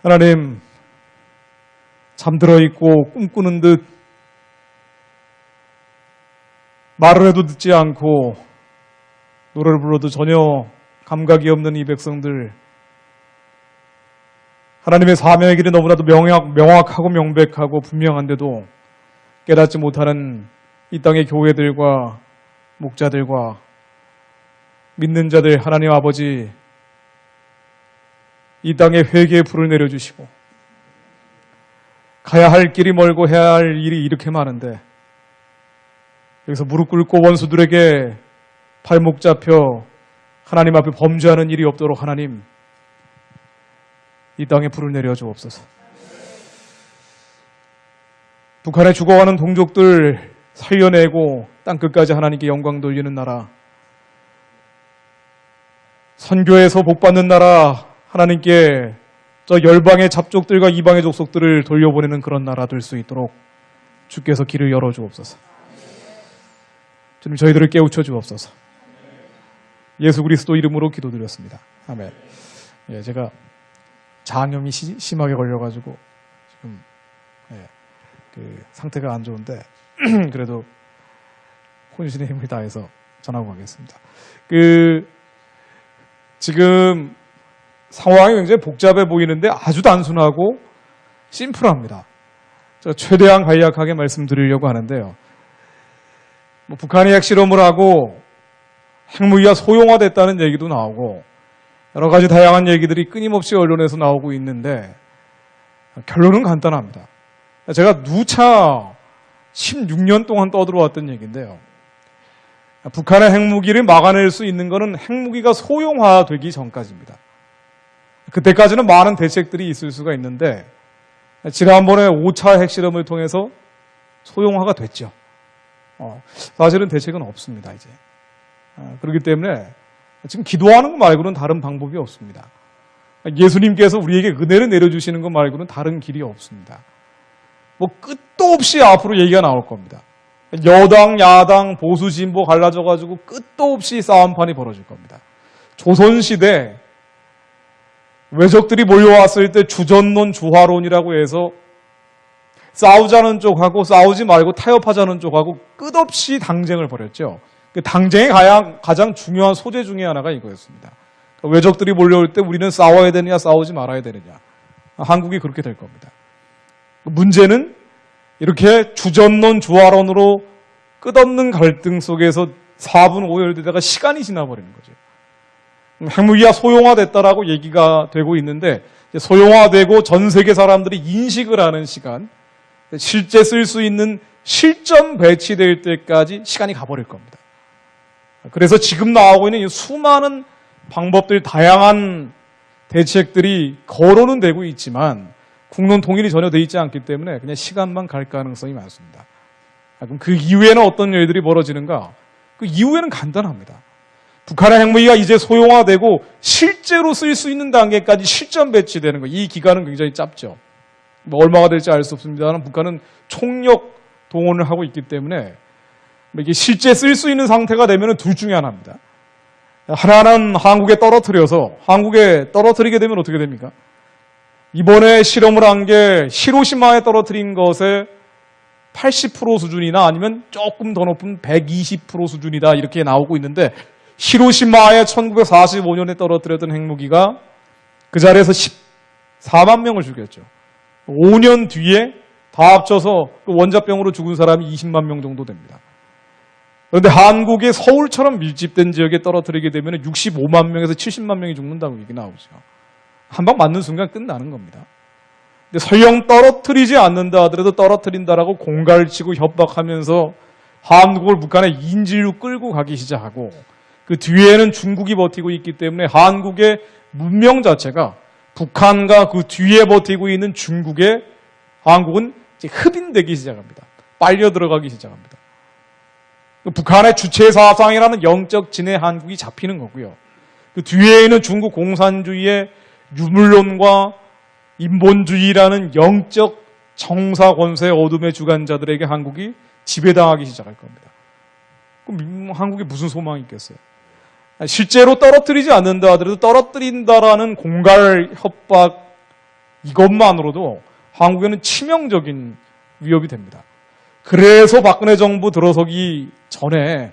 하나님, 잠들어 있고 꿈꾸는 듯 말을 해도 듣지 않고 노래를 불러도 전혀 감각이 없는 이 백성들, 하나님의 사명의 길이 너무나도 명확하고 명백하고 분명한데도 깨닫지 못하는 이 땅의 교회들과 목자들과 믿는 자들, 하나님 아버지, 이 땅에 회개의 불을 내려주시고 가야 할 길이 멀고 해야 할 일이 이렇게 많은데 여기서 무릎 꿇고 원수들에게 발목 잡혀 하나님 앞에 범죄하는 일이 없도록 하나님, 이 땅에 불을 내려주옵소서. 북한에 죽어가는 동족들 살려내고 땅끝까지 하나님께 영광 돌리는 나라, 선교에서 복받는 나라, 하나님께 저 열방의 잡족들과 이방의 족속들을 돌려보내는 그런 나라 될 수 있도록 주께서 길을 열어주옵소서. 주님, 저희들을 깨우쳐 주옵소서. 예수 그리스도 이름으로 기도드렸습니다. 아멘. 예, 제가 장염이 심하게 걸려가지고 지금 그 상태가 안 좋은데 그래도 혼신의 힘을 다해서 전하고 가겠습니다. 지금 상황이 굉장히 복잡해 보이는데 아주 단순하고 심플합니다. 제가 최대한 간략하게 말씀드리려고 하는데요. 북한이 핵실험을 하고 핵무기가 소형화됐다는 얘기도 나오고 여러 가지 다양한 얘기들이 끊임없이 언론에서 나오고 있는데 결론은 간단합니다. 제가 누차 16년 동안 떠들어왔던 얘기인데요. 북한의 핵무기를 막아낼 수 있는 것은 핵무기가 소형화되기 전까지입니다. 그때까지는 많은 대책들이 있을 수가 있는데 지난번에 5차 핵실험을 통해서 소형화가 됐죠. 사실은 대책은 없습니다, 이제. 그렇기 때문에 지금 기도하는 것 말고는 다른 방법이 없습니다. 예수님께서 우리에게 은혜를 내려주시는 것 말고는 다른 길이 없습니다. 뭐 끝도 없이 앞으로 얘기가 나올 겁니다. 여당, 야당, 보수, 진보 갈라져가지고 끝도 없이 싸움판이 벌어질 겁니다. 조선시대 외적들이 몰려왔을 때 주전론, 주화론이라고 해서 싸우자는 쪽하고 싸우지 말고 타협하자는 쪽하고 끝없이 당쟁을 벌였죠. 그 당쟁의 가장 중요한 소재 중에 하나가 이거였습니다. 외적들이 몰려올 때 우리는 싸워야 되느냐 싸우지 말아야 되느냐. 한국이 그렇게 될 겁니다. 문제는 이렇게 주전론, 주화론으로 끝없는 갈등 속에서 4분 오열되다가 시간이 지나버리는 거죠. 핵무기가 소형화됐다라고 얘기가 되고 있는데 소형화되고 전 세계 사람들이 인식을 하는 시간, 실제 쓸 수 있는 실전 배치될 때까지 시간이 가버릴 겁니다. 그래서 지금 나오고 있는 수많은 방법들, 다양한 대책들이 거론은 되고 있지만 국론 통일이 전혀 되어 있지 않기 때문에 그냥 시간만 갈 가능성이 많습니다. 그럼 그 이후에는 어떤 일들이 벌어지는가? 그 이후에는 간단합니다. 북한의 핵무기가 이제 소형화되고 실제로 쓸 수 있는 단계까지 실전 배치되는 거. 이 기간은 굉장히 짧죠. 뭐 얼마가 될지 알 수 없습니다만 북한은 총력 동원을 하고 있기 때문에 이게 실제 쓸 수 있는 상태가 되면 둘 중에 하나입니다. 하나는 한국에 떨어뜨리게 되면 어떻게 됩니까? 이번에 실험을 한 게 히로시마에 떨어뜨린 것의 80% 수준이나 아니면 조금 더 높은 120% 수준이다 이렇게 나오고 있는데 히로시마에 1945년에 떨어뜨렸던 핵무기가 그 자리에서 14만 명을 죽였죠. 5년 뒤에 다 합쳐서 그 원자병으로 죽은 사람이 20만 명 정도 됩니다. 그런데 한국의 서울처럼 밀집된 지역에 떨어뜨리게 되면 65만 명에서 70만 명이 죽는다고 얘기 나오죠. 한 방 맞는 순간 끝나는 겁니다. 근데 설령 떨어뜨리지 않는다 하더라도 떨어뜨린다라고 공갈을 치고 협박하면서 한국을 북한의 인질로 끌고 가기 시작하고 그 뒤에는 중국이 버티고 있기 때문에 한국의 문명 자체가 북한과 그 뒤에 버티고 있는 중국에 한국은 이제 흡인되기 시작합니다. 빨려 들어가기 시작합니다. 북한의 주체 사상이라는 영적 진해 한국이 잡히는 거고요. 그 뒤에 있는 중국 공산주의의 유물론과 인본주의라는 영적 정사 권세 어둠의 주관자들에게 한국이 지배당하기 시작할 겁니다. 그럼 한국에 무슨 소망이 있겠어요? 실제로 떨어뜨리지 않는다 하더라도 떨어뜨린다라는 공갈 협박 이것만으로도 한국에는 치명적인 위협이 됩니다. 그래서 박근혜 정부 들어서기 전에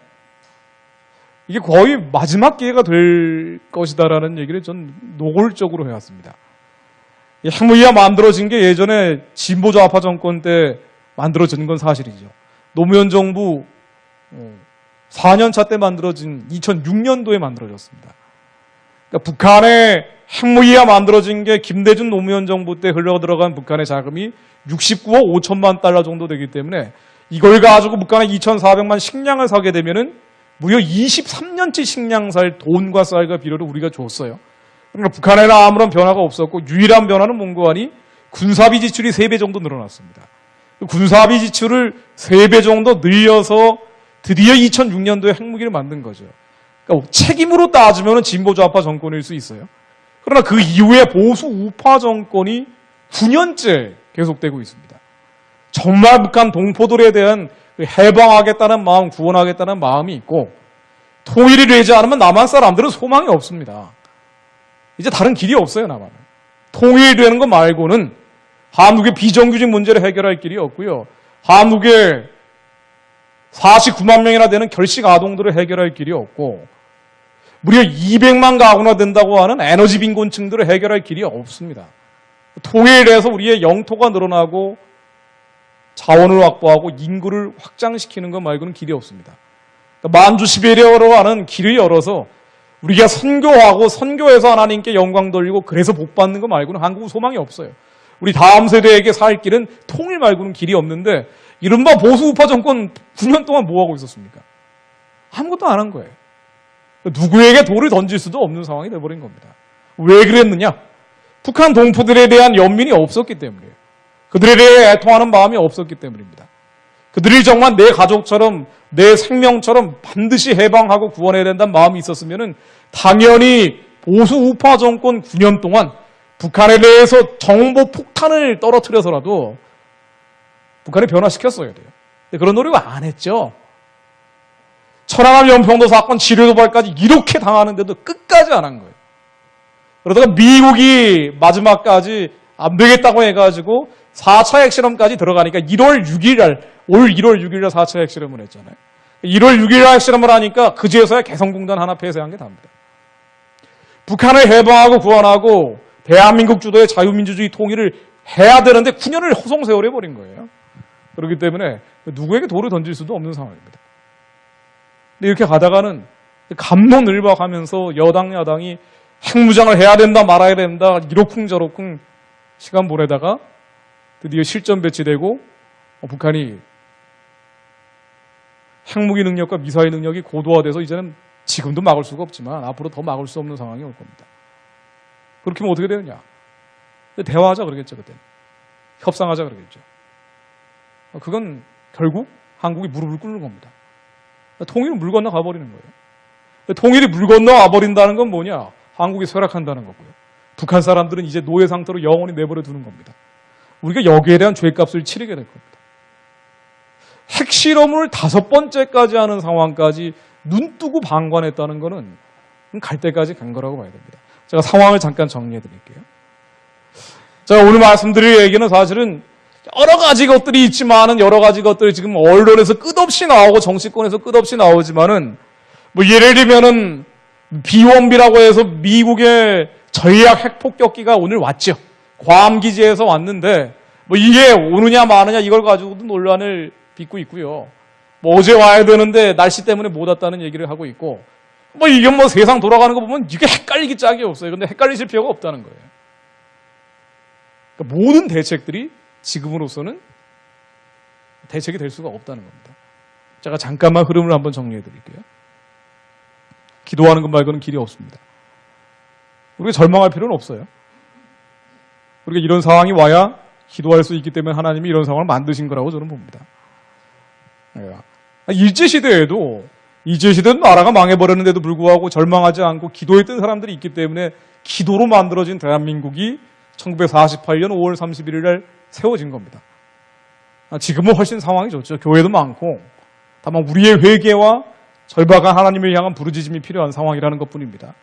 이게 거의 마지막 기회가 될 것이다라는 얘기를 전 노골적으로 해왔습니다. 핵무기가 만들어진 게 예전에 진보좌파 정권 때 만들어진 건 사실이죠. 노무현 정부 4년차 때 만들어진 2006년도에 만들어졌습니다. 그러니까 북한의 핵무기가 만들어진 게 김대중 노무현 정부 때 흘러들어간 북한의 자금이 69억 5천만 달러 정도 되기 때문에 이걸 가지고 북한의 2,400만 식량을 사게 되면은 무려 23년치 식량 살 돈과 쌀과 비료를 우리가 줬어요. 그러니까 북한에는 아무런 변화가 없었고 유일한 변화는 뭔고 하니 군사비 지출이 3배 정도 늘어났습니다. 군사비 지출을 3배 정도 늘려서 드디어 2006년도에 핵무기를 만든 거죠. 그러니까 책임으로 따지면 진보좌파 정권일 수 있어요. 그러나 그 이후에 보수 우파 정권이 9년째 계속되고 있습니다. 정말 북한 동포들에 대한 해방하겠다는 마음, 구원하겠다는 마음이 있고 통일이 되지 않으면 남한 사람들은 소망이 없습니다. 이제 다른 길이 없어요, 남한은. 통일되는 것 말고는 한국의 비정규직 문제를 해결할 길이 없고요. 한국의 49만 명이나 되는 결식 아동들을 해결할 길이 없고 무려 200만 가구나 된다고 하는 에너지 빈곤층들을 해결할 길이 없습니다. 통일해서 우리의 영토가 늘어나고 자원을 확보하고 인구를 확장시키는 것 말고는 길이 없습니다. 그러니까 만주시베리아로 가는 길을 열어서 우리가 선교하고 선교해서 하나님께 영광 돌리고 그래서 복 받는 것 말고는 한국은 소망이 없어요. 우리 다음 세대에게 살 길은 통일 말고는 길이 없는데 이른바 보수 우파 정권 9년 동안 뭐 하고 있었습니까? 아무것도 안 한 거예요. 누구에게 돌을 던질 수도 없는 상황이 돼버린 겁니다. 왜 그랬느냐? 북한 동포들에 대한 연민이 없었기 때문이에요. 그들에 대해 애통하는 마음이 없었기 때문입니다. 그들이 정말 내 가족처럼 내 생명처럼 반드시 해방하고 구원해야 된다는 마음이 있었으면 당연히 보수 우파 정권 9년 동안 북한에 대해서 정보 폭탄을 떨어뜨려서라도 북한을 변화시켰어야 돼요. 근데 그런 노력을 안 했죠. 천안함 연평도 사건 지뢰 도발까지 이렇게 당하는데도 끝까지 안 한 거예요. 그러다가 미국이 마지막까지 안 되겠다고 해가지고 4차 핵실험까지 들어가니까 1월 6일 날, 올 1월 6일 날 4차 핵실험을 했잖아요. 1월 6일 날 핵실험을 하니까 그제서야 개성공단 하나 폐쇄한 게 답니다. 북한을 해방하고 구원하고 대한민국 주도의 자유민주주의 통일을 해야 되는데 9년을 허송세월해 버린 거예요. 그렇기 때문에 누구에게 돌을 던질 수도 없는 상황입니다. 근데 이렇게 가다가는 갑론을박하면서 여당 야당이 핵무장을 해야 된다 말아야 된다 이러쿵저러쿵 시간 보내다가 드디어 실전 배치되고 북한이 핵무기 능력과 미사일 능력이 고도화돼서 이제는 지금도 막을 수가 없지만 앞으로 더 막을 수 없는 상황이 올 겁니다. 그렇게 하면 어떻게 되느냐? 대화하자 그러겠죠. 그때는. 협상하자 그러겠죠. 그건 결국 한국이 무릎을 꿇는 겁니다. 통일은 물 건너 가버리는 거예요. 통일이 물 건너 와버린다는 건 뭐냐? 한국이 쇠락한다는 거고요. 북한 사람들은 이제 노예 상태로 영원히 내버려 두는 겁니다. 우리가 여기에 대한 죄값을 치르게 될 겁니다. 핵실험을 5번째까지 하는 상황까지 눈 뜨고 방관했다는 거는 갈 때까지 간 거라고 봐야 됩니다. 제가 상황을 잠깐 정리해 드릴게요. 제가 오늘 말씀드릴 얘기는 사실은 여러 가지 것들이 있지만은 여러 가지 것들이 지금 언론에서 끝없이 나오고 정치권에서 끝없이 나오지만은 뭐 예를 들면은 비원비라고 해서 미국의 전략 핵폭격기가 오늘 왔죠. 괌 기지에서 왔는데 뭐 이게 오느냐 마느냐 이걸 가지고도 논란을 빚고 있고요. 뭐 어제 와야 되는데 날씨 때문에 못 왔다는 얘기를 하고 있고 뭐 이게 뭐 세상 돌아가는 거 보면 이게 헷갈리기 짝이 없어요. 근데 헷갈리실 필요가 없다는 거예요. 그러니까 모든 대책들이 지금으로서는 대책이 될 수가 없다는 겁니다. 제가 잠깐만 흐름을 한번 정리해 드릴게요. 기도하는 것 말고는 길이 없습니다. 우리가 절망할 필요는 없어요. 우리가 이런 상황이 와야 기도할 수 있기 때문에 하나님이 이런 상황을 만드신 거라고 저는 봅니다. 일제시대에도 일제시대는 나라가 망해버렸는데도 불구하고 절망하지 않고 기도했던 사람들이 있기 때문에 기도로 만들어진 대한민국이 1948년 5월 31일 날 세워진 겁니다. 지금은 훨씬 상황이 좋죠. 교회도 많고 다만 우리의 회개와 절박한 하나님을 향한 부르짖음이 필요한 상황이라는 것뿐입니다.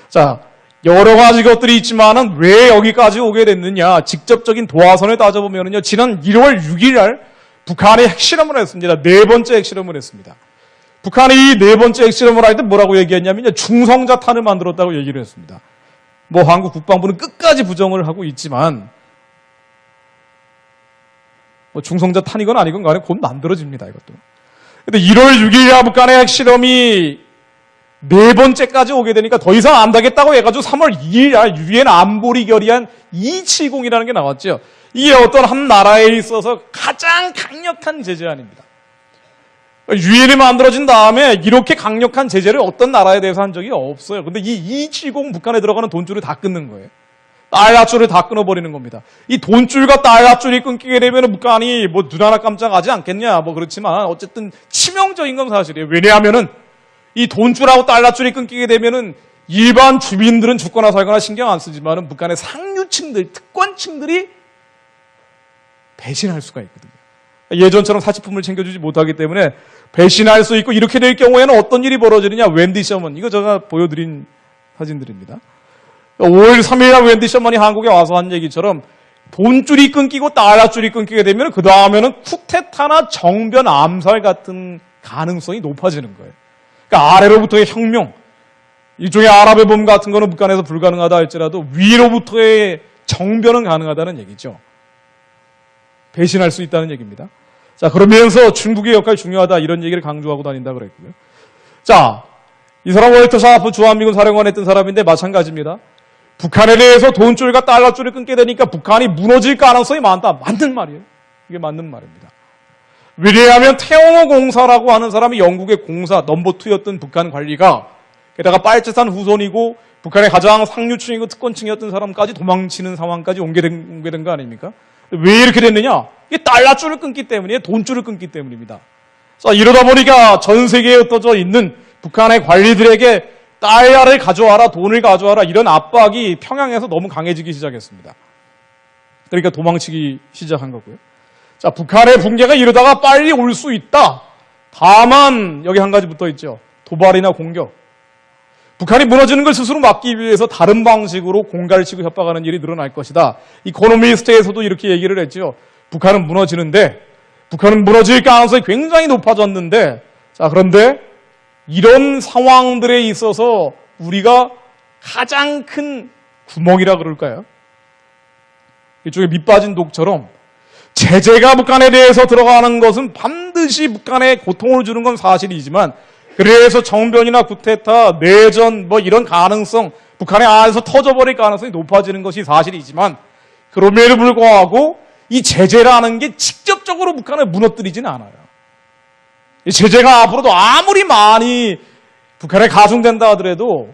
자, 여러 가지 것들이 있지만은 왜 여기까지 오게 됐느냐. 직접적인 도화선을 따져보면은요, 지난 1월 6일 날 북한이 핵실험을 했습니다. 네 번째 핵실험을 했습니다. 북한이 이 네 번째 핵실험을 할 때 뭐라고 얘기했냐면요, 중성자탄을 만들었다고 얘기를 했습니다. 뭐 한국 국방부는 끝까지 부정을 하고 있지만, 뭐 중성자탄이건 아니건 간에 곧 만들어집니다, 이것도. 근데 1월 6일 북한의 핵실험이 네 번째까지 오게 되니까 더 이상 안 되겠다고 해가지고 3월 2일 날 유엔 안보리 결의안 270이라는 게 나왔죠. 이게 어떤 한 나라에 있어서 가장 강력한 제재안입니다. 유엔이 만들어진 다음에 이렇게 강력한 제재를 어떤 나라에 대해서 한 적이 없어요. 근데 이 270 북한에 들어가는 돈줄을 다 끊는 거예요. 달러줄을 다 끊어버리는 겁니다. 이 돈줄과 달러줄이 끊기게 되면 북한이 뭐 눈 하나 깜짝하지 않겠냐, 뭐 그렇지만 어쨌든 치명적인 건 사실이에요. 왜냐하면은 이 돈줄하고 달러줄이 끊기게 되면은 일반 주민들은 죽거나 살거나 신경 안 쓰지만은 북한의 상류층들, 특권층들이 배신할 수가 있거든요. 예전처럼 사치품을 챙겨주지 못하기 때문에 배신할 수 있고, 이렇게 될 경우에는 어떤 일이 벌어지느냐. 웬디 셔먼, 이거 제가 보여드린 사진들입니다. 5월 3일 날 웬디 셔먼이 한국에 와서 한 얘기처럼 돈줄이 끊기고 달러줄이 끊기게 되면 그 다음에는 쿠데타나 정변 암살 같은 가능성이 높아지는 거예요. 그러니까 아래로부터의 혁명, 일종의 아랍의 봄 같은 거는 북한에서 불가능하다 할지라도 위로부터의 정변은 가능하다는 얘기죠. 배신할 수 있다는 얘기입니다. 자, 그러면서 중국의 역할이 중요하다, 이런 얘기를 강조하고 다닌다 그랬고요. 자, 이 사람 월터 샤프 주한미군 사령관 했던 사람인데 마찬가지입니다. 북한에 대해서 돈줄과 달러줄을 끊게 되니까 북한이 무너질 가능성이 많다. 맞는 말이에요. 이게 맞는 말입니다. 왜냐하면 태영호 공사라고 하는 사람이 영국의 공사 넘버2였던 북한 관리가, 게다가 빨치산 후손이고 북한의 가장 상류층이고 특권층이었던 사람까지 도망치는 상황까지 옮게 된 거 아닙니까? 왜 이렇게 됐느냐? 이게 달러줄을 끊기 때문이에요. 돈줄을 끊기 때문입니다. 자, 이러다 보니까 전 세계에 흩어져 있는 북한의 관리들에게 달러를 가져와라, 돈을 가져와라, 이런 압박이 평양에서 너무 강해지기 시작했습니다. 그러니까 도망치기 시작한 거고요. 자, 북한의 붕괴가 이러다가 빨리 올 수 있다. 다만 여기 한 가지 붙어 있죠. 도발이나 공격. 북한이 무너지는 걸 스스로 막기 위해서 다른 방식으로 공갈을 치고 협박하는 일이 늘어날 것이다. 이코노미스트에서도 이렇게 얘기를 했죠. 북한은 무너지는데, 북한은 무너질 가능성이 굉장히 높아졌는데, 자, 그런데 이런 상황들에 있어서 우리가 가장 큰 구멍이라 그럴까요? 이쪽에 밑 빠진 독처럼 제재가 북한에 대해서 들어가는 것은 반드시 북한에 고통을 주는 건 사실이지만, 그래서 정변이나 쿠데타, 내전 뭐 이런 가능성, 북한의 안에서 터져버릴 가능성이 높아지는 것이 사실이지만, 그럼에도 불구하고 이 제재라는 게 직접적으로 북한을 무너뜨리지는 않아요. 이 제재가 앞으로도 아무리 많이 북한에 가중된다 하더라도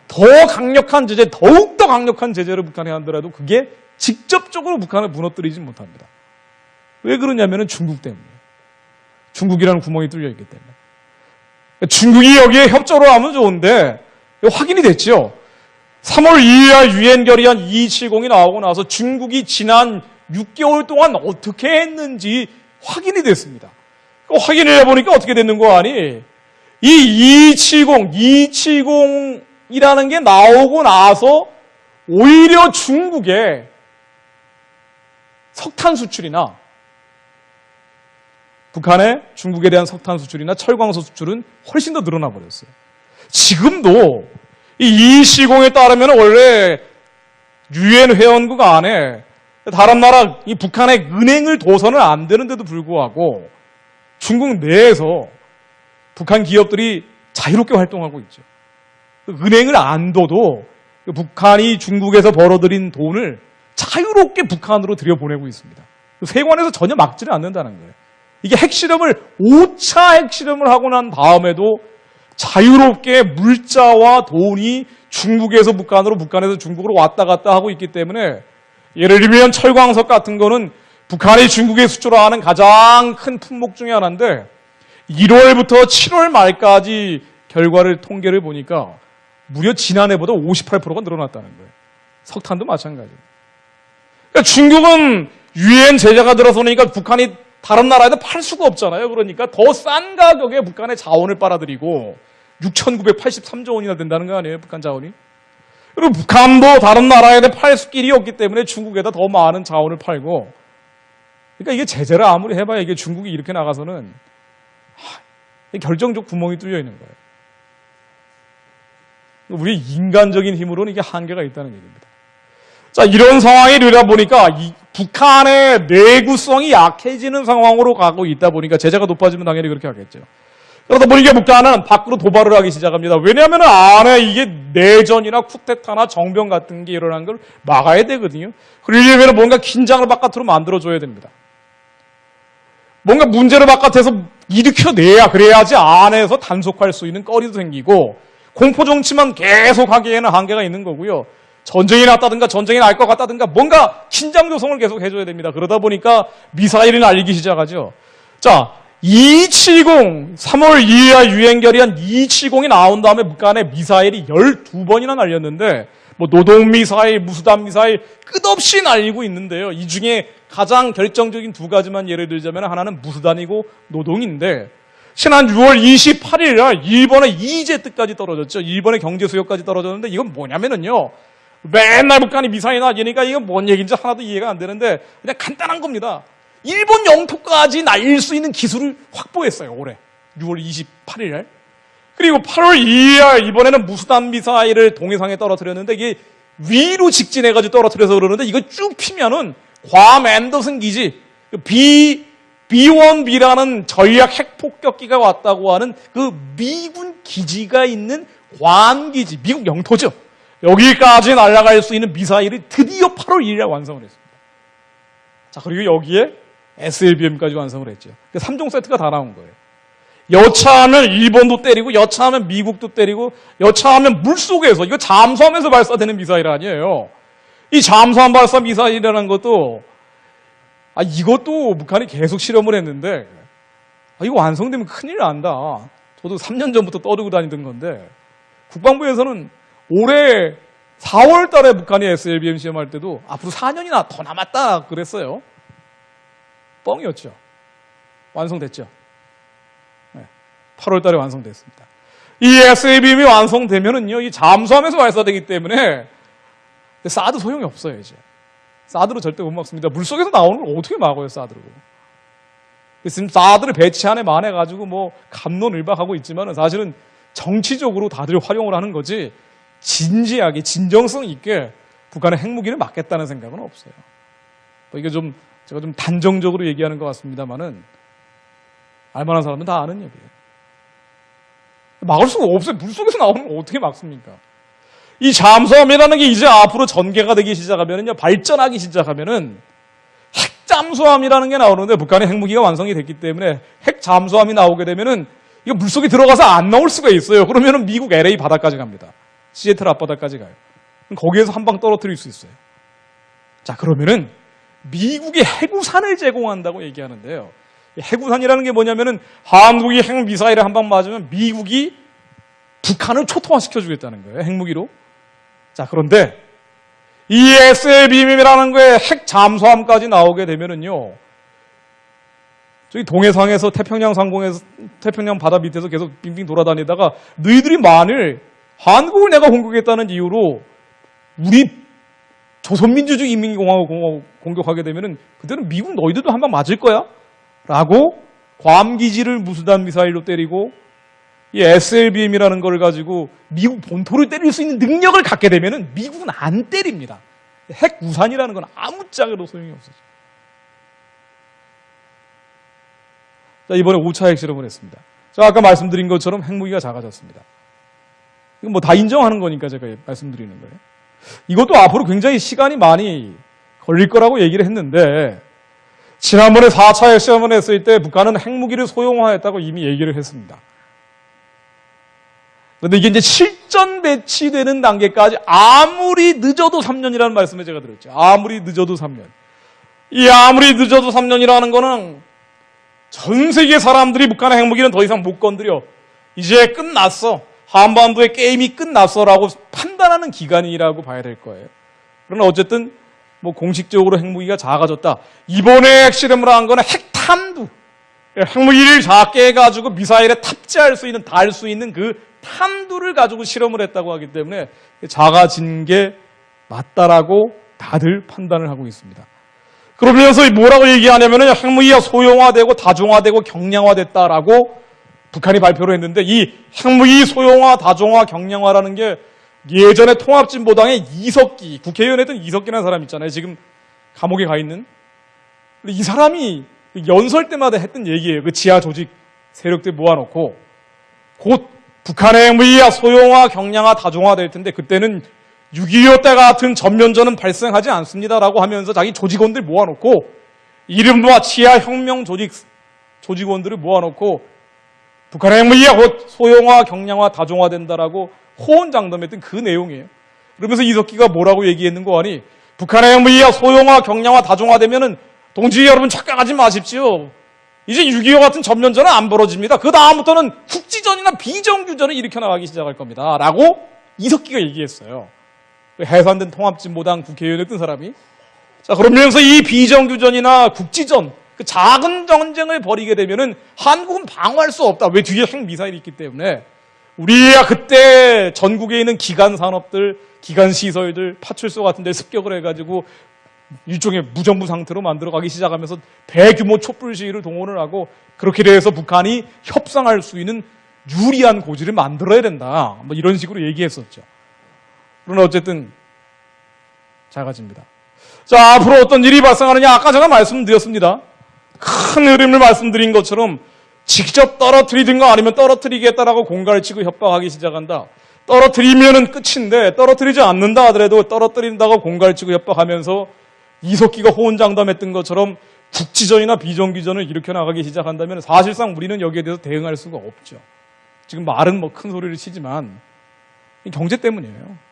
더 강력한 제재, 더욱더 강력한 제재를 북한에 한다라도 그게 직접적으로 북한을 무너뜨리지 못합니다. 왜 그러냐면은 중국 때문이에요. 중국이라는 구멍이 뚫려 있기 때문에. 중국이 여기에 협조를 하면 좋은데 확인이 됐죠. 3월 2일 날 유엔 결의안 270이 나오고 나서 중국이 지난 6개월 동안 어떻게 했는지 확인이 됐습니다. 확인을 해보니까 어떻게 됐는 거 아니? 이 270이라는 게 나오고 나서 오히려 중국의 석탄 수출이나 북한의 중국에 대한 석탄 수출이나 철광소 수출은 훨씬 더 늘어나 버렸어요. 지금도 이 270에 따르면 원래 유엔 회원국 안에 다른 나라, 이 북한의 은행을 둬서는 안 되는데도 불구하고 중국 내에서 북한 기업들이 자유롭게 활동하고 있죠. 은행을 안 둬도 북한이 중국에서 벌어들인 돈을 자유롭게 북한으로 들여보내고 있습니다. 세관에서 전혀 막지를 않는다는 거예요. 이게 핵실험을 5차 핵실험을 하고 난 다음에도 자유롭게 물자와 돈이 중국에서 북한으로, 북한에서 중국으로 왔다 갔다 하고 있기 때문에, 예를 들면 철광석 같은 거는 북한이 중국에 수출하는 가장 큰 품목 중에 하나인데 1월부터 7월 말까지 결과를 통계를 보니까 무려 지난해보다 58%가 늘어났다는 거예요. 석탄도 마찬가지예요. 그러니까 중국은 유엔 제재가 들어서니까 북한이 다른 나라에도 팔 수가 없잖아요. 그러니까 더 싼 가격에 북한의 자원을 빨아들이고 6,983조 원이나 된다는 거 아니에요, 북한 자원이? 그리고 북한도 다른 나라에 팔 길이 없기 때문에 중국에다 더 많은 자원을 팔고, 그러니까 이게 제재를 아무리 해봐야 이게 중국이 이렇게 나가서는 결정적 구멍이 뚫려 있는 거예요. 우리 인간적인 힘으로는 이게 한계가 있다는 얘기입니다. 자, 이런 상황이 되다 보니까 북한의 내구성이 약해지는 상황으로 가고 있다 보니까 제재가 높아지면 당연히 그렇게 하겠죠. 그러다 보니까 북한은 밖으로 도발을 하기 시작합니다. 왜냐하면 안에 이게 내전이나 쿠데타나 정변 같은 게 일어난 걸 막아야 되거든요. 그러려면 뭔가 긴장을 바깥으로 만들어줘야 됩니다. 뭔가 문제를 바깥에서 일으켜내야, 그래야지 안에서 단속할 수 있는 거리도 생기고, 공포정치만 계속 하기에는 한계가 있는 거고요. 전쟁이 났다든가 전쟁이 날 것 같다든가 뭔가 긴장 조성을 계속 해줘야 됩니다. 그러다 보니까 미사일이 날리기 시작하죠. 자, 270, 3월 2일 유행결의안 270이 나온 다음에 북한에 미사일이 12번이나 날렸는데, 뭐 노동미사일, 무수단미사일 끝없이 날리고 있는데요. 이 중에 가장 결정적인 두 가지만 예를 들자면 하나는 무수단이고 노동인데, 지난 6월 28일 날 일본의 이제트까지 떨어졌죠. 일본의 경제수요까지 떨어졌는데 이건 뭐냐면은요. 맨날 북한이 미사일 날리니까 이건 뭔 얘기인지 하나도 이해가 안 되는데 그냥 간단한 겁니다. 일본 영토까지 날릴 수 있는 기술을 확보했어요. 올해 6월 28일 날. 그리고 8월 2일 날 이번에는 무수단 미사일을 동해상에 떨어뜨렸는데 이게 위로 직진해가지고 떨어뜨려서 그러는데 이거 쭉 피면은 괌 앤더슨 기지 B-1B라는 전략 핵폭격기가 왔다고 하는 그 미군 기지가 있는 괌 기지, 미국 영토죠. 여기까지 날아갈 수 있는 미사일이 드디어 8월 2일에 완성을 했습니다. 자, 그리고 여기에 SLBM까지 완성을 했죠. 3종 세트가 다 나온 거예요. 여차하면 일본도 때리고, 여차하면 미국도 때리고, 여차하면 물속에서, 이거 잠수함에서 발사되는 미사일 아니에요. 이 잠수함 발사 미사일이라는 것도, 이것도 북한이 계속 실험을 했는데, 이거 완성되면 큰일 난다. 저도 3년 전부터 떠들고 다니던 건데, 국방부에서는 올해 4월 달에 북한이 SLBM 시험할 때도 앞으로 4년이나 더 남았다 그랬어요. 뻥이었죠. 완성됐죠. 8월 달에 완성됐습니다. 이 SLBM이 완성되면은요, 이 잠수함에서 발사되기 때문에 사드 소용이 없어요, 이제. 사드로 절대 못 막습니다. 물속에서 나오는 걸 어떻게 막아요, 사드로. 지금 사드를 배치 안에 만해가지고 뭐 갑론을박하고 있지만은 사실은 정치적으로 다들 활용을 하는 거지 진지하게 진정성 있게 북한의 핵무기를 막겠다는 생각은 없어요. 이게 좀 제가 좀 단정적으로 얘기하는 것 같습니다만은 알만한 사람은 다 아는 얘기예요. 막을 수가 없어요. 물속에서 나오는 걸 어떻게 막습니까? 이 잠수함이라는 게 이제 앞으로 전개가 되기 시작하면은요, 발전하기 시작하면은 핵 잠수함이라는 게 나오는데 북한의 핵무기가 완성이 됐기 때문에 핵 잠수함이 나오게 되면은 이거 물속에 들어가서 안 나올 수가 있어요. 그러면은 미국 LA 바다까지 갑니다. 시애틀 앞바다까지 가요. 거기에서 한 방 떨어뜨릴 수 있어요. 자, 그러면은 미국이 해구산을 제공한다고 얘기하는데요. 해구산이라는 게 뭐냐면은 한국이 핵미사일을 한 방 맞으면 미국이 북한을 초토화시켜주겠다는 거예요. 핵무기로. 자, 그런데 이 SLBM이라는 거에 핵 잠수함까지 나오게 되면은요, 저기 동해상에서 태평양 상공에서 태평양 바다 밑에서 계속 빙빙 돌아다니다가 너희들이 만일 한국을 내가 공격했다는 이유로 우리 조선민주주의인민공화국 공격하게 되면은 그때는 미국 너희들도 한 방 맞을 거야? 라고 괌 기지를 무수단 미사일로 때리고 이 SLBM이라는 걸 가지고 미국 본토를 때릴 수 있는 능력을 갖게 되면은 미국은 안 때립니다. 핵 우산이라는 건 아무짝에도 소용이 없어요. 자, 이번에 5차 핵실험을 했습니다. 자, 아까 말씀드린 것처럼 핵무기가 작아졌습니다. 이건 뭐 다 인정하는 거니까 제가 말씀드리는 거예요. 이것도 앞으로 굉장히 시간이 많이 걸릴 거라고 얘기를 했는데, 지난번에 4차 핵실험을 했을 때 북한은 핵무기를 소형화했다고 이미 얘기를 했습니다. 그런데 이게 이제 실전 배치되는 단계까지 아무리 늦어도 3년이라는 말씀을 제가 드렸죠. 아무리 늦어도 3년. 이 아무리 늦어도 3년이라는 거는 전 세계 사람들이 북한의 핵무기는 더 이상 못 건드려. 이제 끝났어. 한반도의 게임이 끝났어라고 판단하는 기간이라고 봐야 될 거예요. 그러나 어쨌든 뭐 공식적으로 핵무기가 작아졌다. 이번에 핵실험을 한 거는 핵탄두. 핵무기를 작게 해가지고 미사일에 탑재할 수 있는, 달 수 있는 그 탄두를 가지고 실험을 했다고 하기 때문에 작아진 게 맞다라고 다들 판단을 하고 있습니다. 그러면서 뭐라고 얘기하냐면은 핵무기가 소형화되고 다종화되고 경량화됐다라고 북한이 발표를 했는데, 이 핵무기 소형화, 다종화, 경량화라는 게 예전에 통합진보당의 이석기, 국회의원 했던 이석기라는 사람 있잖아요. 지금 감옥에 가 있는. 근데 이 사람이 연설 때마다 했던 얘기예요. 그 지하 조직 세력들 모아놓고 곧 북한의 핵무기가 소형화, 경량화, 다종화 될 텐데 그때는 6.25 때 같은 전면전은 발생하지 않습니다라고 하면서 자기 조직원들 모아놓고 이른바 치하 혁명 조직원들을 모아놓고 북한의 핵무기가 곧 소형화, 경량화, 다종화 된다라고 호언장담했던 그 내용이에요. 그러면서 이석기가 뭐라고 얘기했는 거 아니? 북한의 핵무기가 소형화, 경량화, 다종화 되면은 동지 여러분 착각하지 마십시오. 이제 6.25 같은 전면전은 안 벌어집니다. 그 다음부터는 국지전이나 비정규전을 일으켜 나가기 시작할 겁니다. 라고 이석기가 얘기했어요. 해산된 통합진보당 국회의원이었던 사람이. 자, 그러면서 이 비정규전이나 국지전, 그 작은 전쟁을 벌이게 되면은 한국은 방어할 수 없다. 왜? 뒤에 핵미사일이 있기 때문에. 우리야 그때 전국에 있는 기간 산업들, 기간 시설들, 파출소 같은 데 습격을 해가지고 일종의 무정부 상태로 만들어가기 시작하면서 대규모 촛불 시위를 동원을 하고 그렇게 돼서 북한이 협상할 수 있는 유리한 고지를 만들어야 된다. 뭐 이런 식으로 얘기했었죠. 그러나 어쨌든 작아집니다. 자, 앞으로 어떤 일이 발생하느냐? 아까 제가 말씀드렸습니다. 큰 흐름을 말씀드린 것처럼 직접 떨어뜨리든가 아니면 떨어뜨리겠다라고 공갈을 치고 협박하기 시작한다. 떨어뜨리면은 끝인데 떨어뜨리지 않는다 하더라도 떨어뜨린다고 공갈을 치고 협박하면서 이석기가 호언장담했던 것처럼 국지전이나 비정규전을 일으켜 나가기 시작한다면 사실상 우리는 여기에 대해서 대응할 수가 없죠. 지금 말은 뭐 큰 소리를 치지만 경제 때문이에요.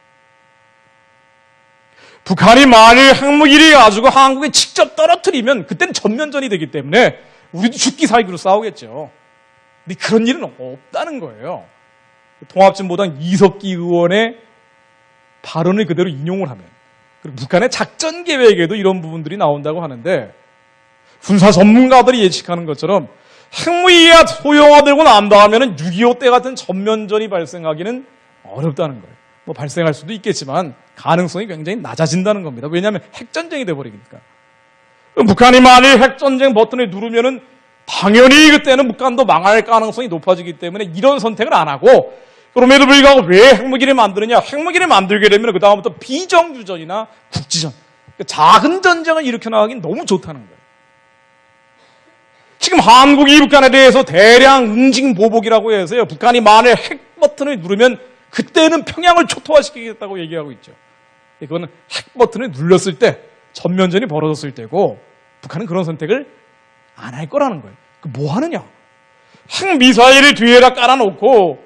북한이 만일 핵무기를 가지고 한국에 직접 떨어뜨리면 그때는 전면전이 되기 때문에 우리도 죽기 살기로 싸우겠죠. 근데 그런 일은 없다는 거예요. 통합진보당 이석기 의원의 발언을 그대로 인용을 하면. 그리고 북한의 작전 계획에도 이런 부분들이 나온다고 하는데 군사 전문가들이 예측하는 것처럼 핵무기가 소형화되고 난 다음에는 6.25 때 같은 전면전이 발생하기는 어렵다는 거예요. 뭐 발생할 수도 있겠지만 가능성이 굉장히 낮아진다는 겁니다. 왜냐하면 핵전쟁이 돼버리니까. 북한이 만일 핵전쟁 버튼을 누르면은 당연히 그때는 북한도 망할 가능성이 높아지기 때문에 이런 선택을 안 하고, 그럼에도 불구하고 왜 핵무기를 만드느냐? 핵무기를 만들게 되면 그 다음부터 비정규전이나 국지전, 작은 전쟁을 일으켜 나가긴 너무 좋다는 거예요. 지금 한국이 북한에 대해서 대량 응징보복이라고 해서요. 북한이 만일 핵 버튼을 누르면 그때는 평양을 초토화시키겠다고 얘기하고 있죠. 이거는 핵 버튼을 눌렀을 때 전면전이 벌어졌을 때고 북한은 그런 선택을 안 할 거라는 거예요. 뭐 하느냐? 핵미사일을 뒤에다 깔아놓고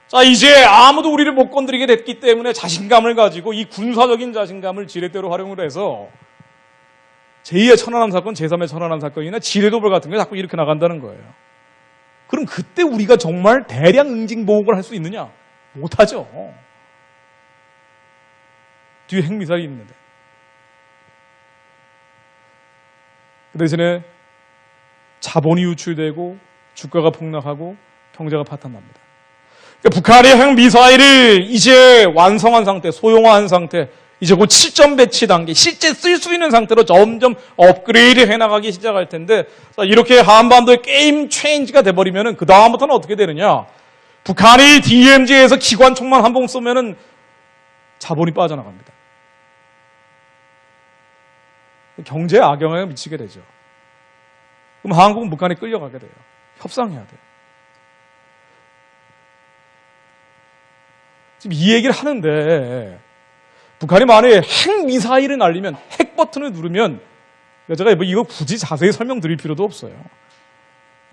자 이제 아무도 우리를 못 건드리게 됐기 때문에 자신감을 가지고 이 군사적인 자신감을 지렛대로 활용을 해서 제2의 천안함 사건, 제3의 천안함 사건이나 지뢰도발 같은 거 자꾸 이렇게 나간다는 거예요. 그럼 그때 우리가 정말 대량 응징보복을 할 수 있느냐? 못하죠. 뒤에 핵미사일이 있는데. 그 대신에 자본이 유출되고 주가가 폭락하고 경제가 파탄납니다. 그러니까 북한이 핵미사일을 이제 완성한 상태, 소형화한 상태, 이제 곧 실전 배치 단계, 실제 쓸 수 있는 상태로 점점 업그레이드 해나가기 시작할 텐데, 자, 이렇게 한반도의 게임 체인지가 돼버리면은 그 다음부터는 어떻게 되느냐? 북한이 DMZ에서 기관총만 한 봉 쏘면은 자본이 빠져나갑니다. 경제에 악영향을 미치게 되죠. 그럼 한국은 북한에 끌려가게 돼요. 협상해야 돼요. 지금 이 얘기를 하는데 북한이 만약에 핵미사일을 날리면 핵 버튼을 누르면 제가 이거 굳이 자세히 설명드릴 필요도 없어요.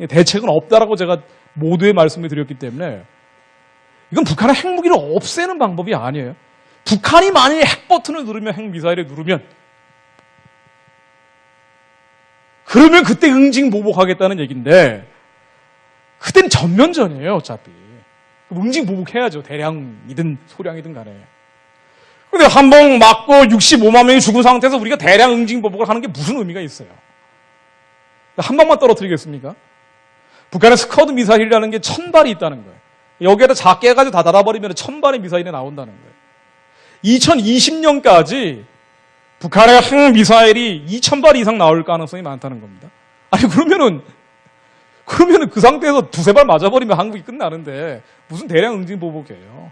대책은 없다라고 제가 모두의 말씀을 드렸기 때문에 이건 북한의 핵무기를 없애는 방법이 아니에요. 북한이 만약에 핵 버튼을 누르면 핵미사일을 누르면 그러면 그때 응징보복하겠다는 얘기인데 그땐 전면전이에요 어차피. 응징보복해야죠. 대량이든 소량이든 간에. 그런데 한 번 맞고 65만 명이 죽은 상태에서 우리가 대량 응징보복을 하는 게 무슨 의미가 있어요? 한 방만 떨어뜨리겠습니까? 북한의 스커드 미사일이라는 게 1000발이 있다는 거예요. 여기에다 작게 해가지고 다 닫아버리면 1000발의 미사일이 나온다는 거예요. 2020년까지 북한의 핵미사일이 2000발 이상 나올 가능성이 많다는 겁니다. 아니, 그러면은 그 상태에서 두세 발 맞아버리면 한국이 끝나는데 무슨 대량 응징보복이에요.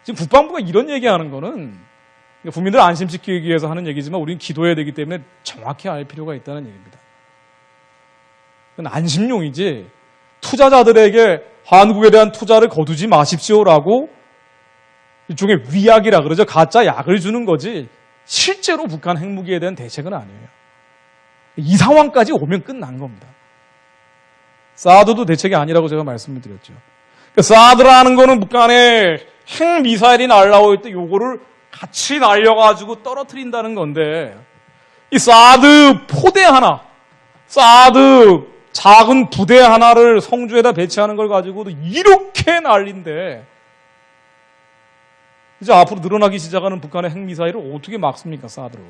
지금 국방부가 이런 얘기하는 거는 국민들 안심시키기 위해서 하는 얘기지만 우리는 기도해야 되기 때문에 정확히 알 필요가 있다는 얘기입니다. 그건 안심용이지 투자자들에게 한국에 대한 투자를 거두지 마십시오라고 일종의 위약이라 그러죠. 가짜 약을 주는 거지 실제로 북한 핵무기에 대한 대책은 아니에요. 이 상황까지 오면 끝난 겁니다. 사드도 대책이 아니라고 제가 말씀을 드렸죠. 그러니까 사드라는 거는 북한의 핵미사일이 날라올 때 요거를 같이 날려가지고 떨어뜨린다는 건데 이 사드 포대 하나, 사드 작은 부대 하나를 성주에다 배치하는 걸 가지고도 이렇게 난리인데 이제 앞으로 늘어나기 시작하는 북한의 핵미사일을 어떻게 막습니까? 사드로.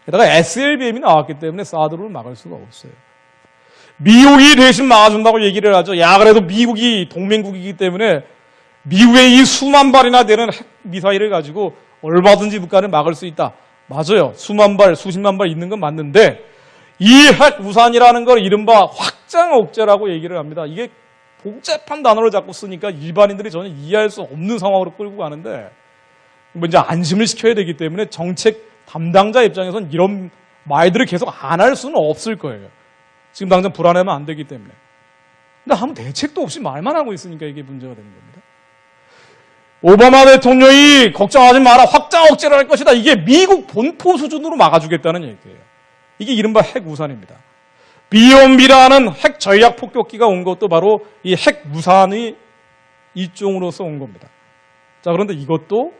게다가 SLBM이 나왔기 때문에 사드로 막을 수가 없어요. 미국이 대신 막아준다고 얘기를 하죠. 야, 그래도 미국이 동맹국이기 때문에 미국의 이 수만 발이나 되는 핵미사일을 가지고 얼마든지 북한을 막을 수 있다. 맞아요. 수만 발, 수십만 발 있는 건 맞는데 이 핵우산이라는 걸 이른바 확장억제라고 얘기를 합니다. 이게 복잡한 단어를 자꾸 쓰니까 일반인들이 전혀 이해할 수 없는 상황으로 끌고 가는데 이제 안심을 시켜야 되기 때문에 정책 담당자 입장에서는 이런 말들을 계속 안 할 수는 없을 거예요. 지금 당장 불안하면 안 되기 때문에. 근데 아무 대책도 없이 말만 하고 있으니까 이게 문제가 되는 겁니다. 오바마 대통령이 걱정하지 마라. 확장 억제를 할 것이다. 이게 미국 본포 수준으로 막아주겠다는 얘기예요. 이게 이른바 핵우산입니다. 비온비라는 핵 전략 폭격기가 온 것도 바로 이 핵우산의 일종으로서 온 겁니다. 자, 그런데 이것도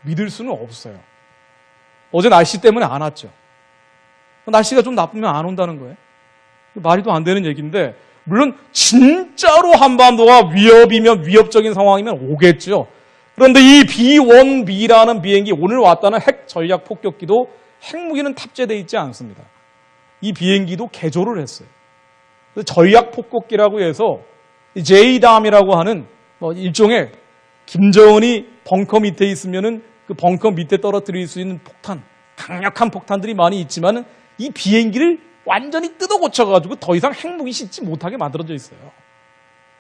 믿을 수는 없어요. 어제 날씨 때문에 안 왔죠. 날씨가 좀 나쁘면 안 온다는 거예요. 말이도 안 되는 얘기인데 물론 진짜로 한반도가 위협이면 위협적인 상황이면 오겠죠. 그런데 이 B-1B라는 비행기 오늘 왔다는 핵 전략 폭격기도 핵무기는 탑재되어 있지 않습니다. 이 비행기도 개조를 했어요. 전략 폭격기라고 해서 JDAM이라고 하는 일종의 김정은이 벙커 밑에 있으면은 그 벙커 밑에 떨어뜨릴 수 있는 폭탄, 강력한 폭탄들이 많이 있지만 이 비행기를 완전히 뜯어 고쳐가지고 더 이상 핵무기 싣지 못하게 만들어져 있어요.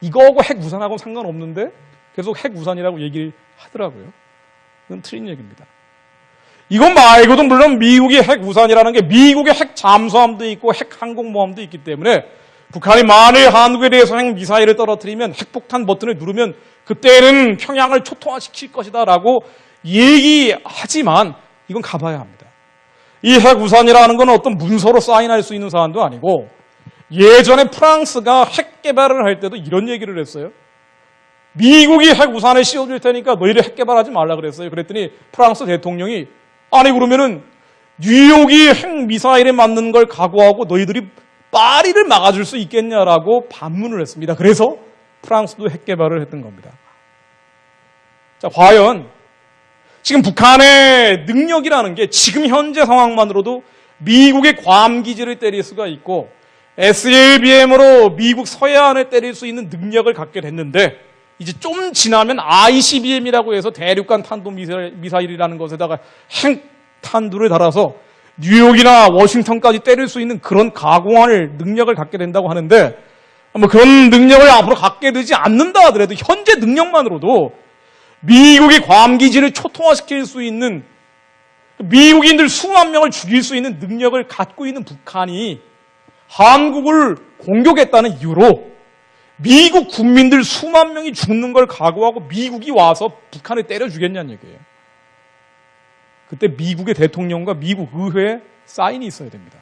이거하고 핵우산하고 상관없는데 계속 핵우산이라고 얘기를 하더라고요. 그건 틀린 얘기입니다. 이건 말고도 물론 미국이 핵우산이라는 게 미국의 핵 잠수함도 있고 핵 항공모함도 있기 때문에 북한이 만일 한국에 대해서 핵미사일을 떨어뜨리면 핵폭탄 버튼을 누르면 그때는 평양을 초토화시킬 것이다 라고 얘기하지만 이건 가봐야 합니다. 이 핵우산이라는 건 어떤 문서로 사인할 수 있는 사안도 아니고 예전에 프랑스가 핵 개발을 할 때도 이런 얘기를 했어요. 미국이 핵우산을 씌워줄 테니까 너희들 핵 개발하지 말라 그랬어요. 그랬더니 프랑스 대통령이 아니 그러면은 뉴욕이 핵미사일에 맞는 걸 각오하고 너희들이 파리를 막아줄 수 있겠냐라고 반문을 했습니다. 그래서 프랑스도 핵 개발을 했던 겁니다. 자, 과연 지금 북한의 능력이라는 게 지금 현재 상황만으로도 미국의 괌 기지를 때릴 수가 있고 SLBM으로 미국 서해안을 때릴 수 있는 능력을 갖게 됐는데 이제 좀 지나면 ICBM이라고 해서 대륙간 탄도미사일이라는 것에다가 핵탄두를 달아서 뉴욕이나 워싱턴까지 때릴 수 있는 그런 가공할 능력을 갖게 된다고 하는데 뭐 그런 능력을 앞으로 갖게 되지 않는다 하더라도 현재 능력만으로도 미국의 괌 기지를 초토화시킬 수 있는 미국인들 수만 명을 죽일 수 있는 능력을 갖고 있는 북한이 한국을 공격했다는 이유로 미국 국민들 수만 명이 죽는 걸 각오하고 미국이 와서 북한을 때려 주겠냐는 얘기예요. 그때 미국의 대통령과 미국 의회에 사인이 있어야 됩니다.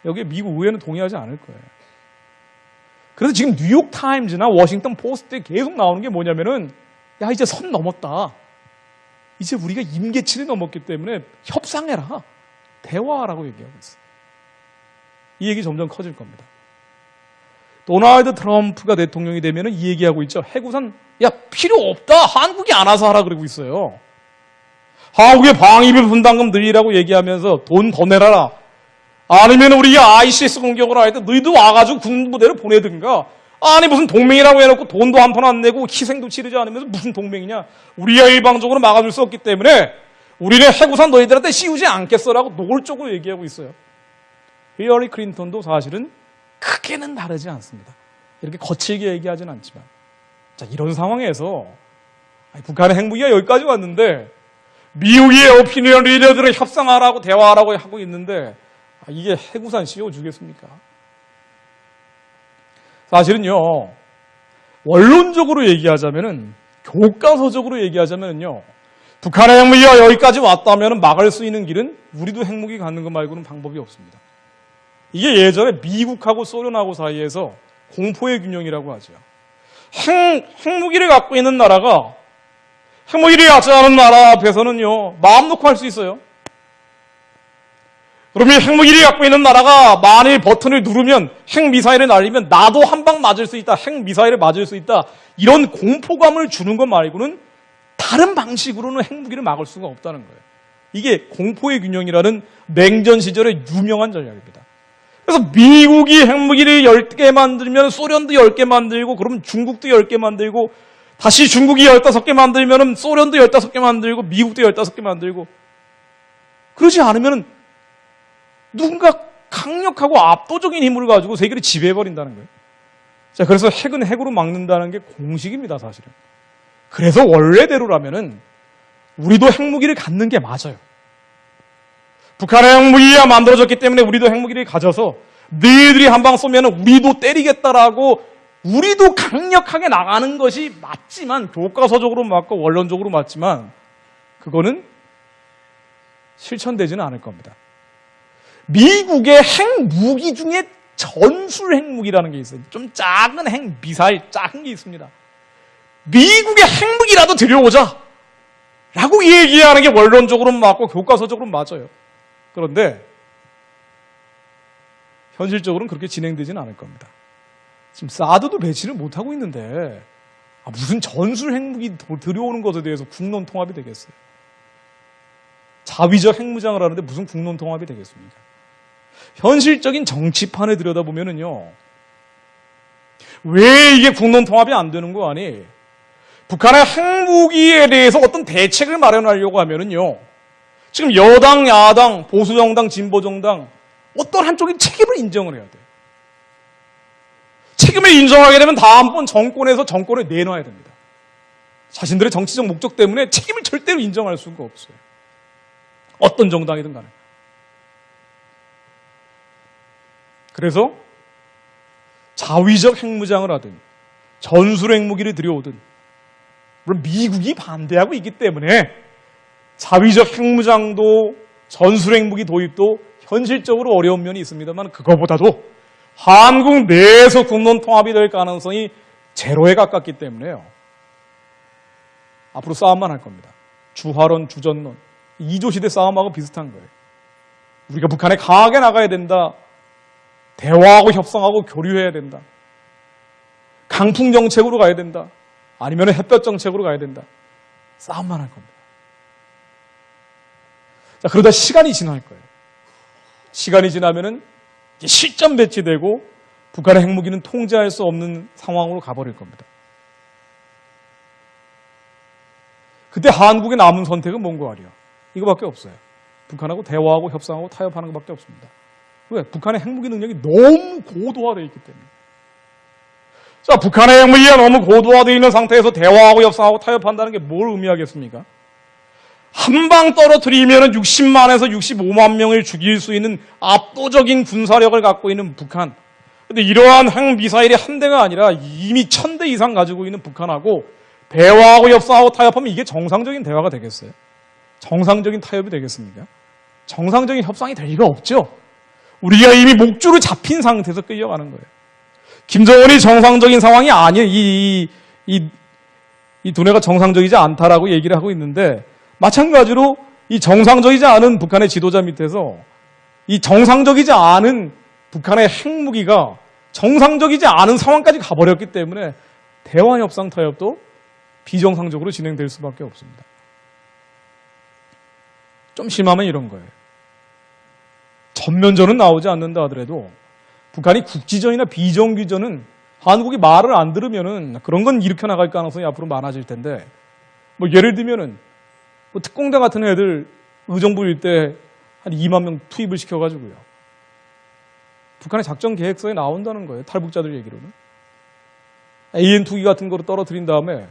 여기에 미국 의회는 동의하지 않을 거예요. 그래서 지금 뉴욕타임즈나 워싱턴 포스트에 계속 나오는 게 뭐냐면은 야 이제 선 넘었다. 이제 우리가 임계치를 넘었기 때문에 협상해라. 대화하라고 얘기하고 있어요. 이 얘기 점점 커질 겁니다. 도널드 트럼프가 대통령이 되면 이 얘기하고 있죠. 핵우산 야 필요 없다. 한국이 알아서 하라 그러고 있어요. 한국의 방위비 분담금 늘리라고 얘기하면서 돈 더 내라라. 아니면 우리가 ICS 공격을 할 때 너희도 와가지고 군부대를 보내든가 아니 무슨 동맹이라고 해놓고 돈도 한 푼 안 내고 희생도 치르지 않으면서 무슨 동맹이냐. 우리가 일방적으로 막아줄 수 없기 때문에 우리는 해구산 너희들한테 씌우지 않겠어라고 노골적으로 얘기하고 있어요. 힐러리 클린턴도 사실은 크게는 다르지 않습니다. 이렇게 거칠게 얘기하진 않지만. 자, 이런 상황에서 북한의 핵무기가 여기까지 왔는데 미국의 오피니언 리더들을 협상하라고 대화하라고 하고 있는데 이게 해구산 씌워주겠습니까? 사실은요, 원론적으로 얘기하자면은, 교과서적으로 얘기하자면요, 북한의 핵무기가 여기까지 왔다면 막을 수 있는 길은 우리도 핵무기 갖는 것 말고는 방법이 없습니다. 이게 예전에 미국하고 소련하고 사이에서 공포의 균형이라고 하죠. 핵무기를 갖고 있는 나라가 핵무기를 갖지 않은 나라 앞에서는요, 마음 놓고 할 수 있어요. 그러면 핵무기를 갖고 있는 나라가 만일 버튼을 누르면 핵미사일을 날리면 나도 한 방 맞을 수 있다. 핵미사일을 맞을 수 있다. 이런 공포감을 주는 것 말고는 다른 방식으로는 핵무기를 막을 수가 없다는 거예요. 이게 공포의 균형이라는 냉전 시절의 유명한 전략입니다. 그래서 미국이 핵무기를 10개 만들면 소련도 10개 만들고 그러면 중국도 10개 만들고 다시 중국이 15개 만들면 소련도 15개 만들고 미국도 15개 만들고 그러지 않으면 누군가 강력하고 압도적인 힘을 가지고 세계를 지배해버린다는 거예요. 자, 그래서 핵은 핵으로 막는다는 게 공식입니다, 사실은. 그래서 원래대로라면은 우리도 핵무기를 갖는 게 맞아요. 북한의 핵무기가 만들어졌기 때문에 우리도 핵무기를 가져서 너희들이 한 방 쏘면 우리도 때리겠다라고 우리도 강력하게 나가는 것이 맞지만 교과서적으로 맞고 원론적으로 맞지만 그거는 실천되지는 않을 겁니다. 미국의 핵무기 중에 전술 핵무기라는 게 있어요. 좀 작은 핵미사일, 작은 게 있습니다. 미국의 핵무기라도 들여오자 라고 얘기하는 게 원론적으로 맞고 교과서적으로 맞아요. 그런데 현실적으로는 그렇게 진행되지는 않을 겁니다. 지금 사드도 배치를 못하고 있는데 무슨 전술 핵무기 들여오는 것에 대해서 국론 통합이 되겠어요. 자위적 핵무장을 하는데 무슨 국론 통합이 되겠습니까? 현실적인 정치판에 들여다보면은요, 왜 이게 국론 통합이 안 되는 거 아니? 북한의 핵무기에 대해서 어떤 대책을 마련하려고 하면은요, 지금 여당, 야당, 보수정당, 진보정당, 어떤 한쪽이 책임을 인정을 해야 돼요. 책임을 인정하게 되면 다음번 정권에서 정권을 내놔야 됩니다. 자신들의 정치적 목적 때문에 책임을 절대로 인정할 수가 없어요. 어떤 정당이든 간에. 그래서 자위적 핵무장을 하든 전술 핵무기를 들여오든 물론 미국이 반대하고 있기 때문에 자위적 핵무장도 전술 핵무기 도입도 현실적으로 어려운 면이 있습니다만 그거보다도 한국 내에서 국론 통합이 될 가능성이 제로에 가깝기 때문에요. 앞으로 싸움만 할 겁니다. 주화론, 주전론. 2조 시대 싸움하고 비슷한 거예요. 우리가 북한에 강하게 나가야 된다. 대화하고 협상하고 교류해야 된다. 강풍 정책으로 가야 된다. 아니면 햇볕 정책으로 가야 된다. 싸움만 할 겁니다. 자, 그러다 시간이 지날 거예요. 시간이 지나면은 실전 배치되고 북한의 핵무기는 통제할 수 없는 상황으로 가버릴 겁니다. 그때 한국의 남은 선택은 뭔고 말이야? 이거밖에 없어요. 북한하고 대화하고 협상하고 타협하는 것밖에 없습니다. 왜? 북한의 핵무기 능력이 너무 고도화되어 있기 때문에. 자, 북한의 핵무기가 너무 고도화되어 있는 상태에서 대화하고 협상하고 타협한다는 게 뭘 의미하겠습니까? 한 방 떨어뜨리면 60만에서 65만 명을 죽일 수 있는 압도적인 군사력을 갖고 있는 북한. 근데 이러한 핵미사일이 한 대가 아니라 이미 1000대 이상 가지고 있는 북한하고 대화하고 협상하고 타협하면 이게 정상적인 대화가 되겠어요? 정상적인 타협이 되겠습니까? 정상적인 협상이 될 리가 없죠. 우리가 이미 목줄을 잡힌 상태에서 끌려가는 거예요. 김정은이 정상적인 상황이 아니에요. 이 두뇌가 정상적이지 않다라고 얘기를 하고 있는데 마찬가지로 이 정상적이지 않은 북한의 지도자 밑에서 이 정상적이지 않은 북한의 핵무기가 정상적이지 않은 상황까지 가버렸기 때문에 대화, 협상, 타협도 비정상적으로 진행될 수밖에 없습니다. 좀 심하면 이런 거예요. 전면전은 나오지 않는다 하더라도 북한이 국지전이나 비정규전은 한국이 말을 안 들으면은 그런 건 일으켜 나갈 가능성이 앞으로 많아질 텐데, 뭐 예를 들면은 뭐 특공대 같은 애들 의정부일 때 한 2만 명 투입을 시켜가지고요. 북한의 작전 계획서에 나온다는 거예요. 탈북자들 얘기로는. AN2기 같은 거로 떨어뜨린 다음에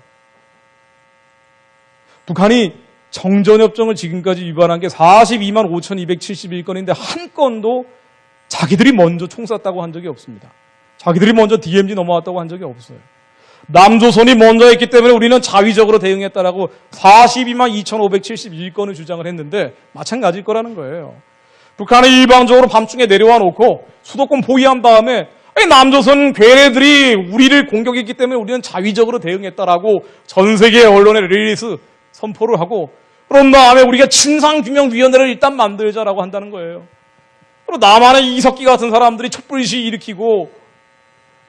북한이 정전협정을 지금까지 위반한 게 42만 5,271건인데 한 건도 자기들이 먼저 총 쐈다고 한 적이 없습니다. 자기들이 먼저 DMZ 넘어왔다고 한 적이 없어요. 남조선이 먼저 했기 때문에 우리는 자위적으로 대응했다라고 42만 2,571건을 주장을 했는데 마찬가지일 거라는 거예요. 북한이 일방적으로 밤중에 내려와 놓고 수도권 포위한 다음에 남조선 괴뢰들이 우리를 공격했기 때문에 우리는 자위적으로 대응했다라고 전 세계 언론에 리리스 선포를 하고, 그런 다음에 우리가 진상규명위원회를 일단 만들자라고 한다는 거예요. 그리고 남한의 이석기 같은 사람들이 촛불시위 일으키고,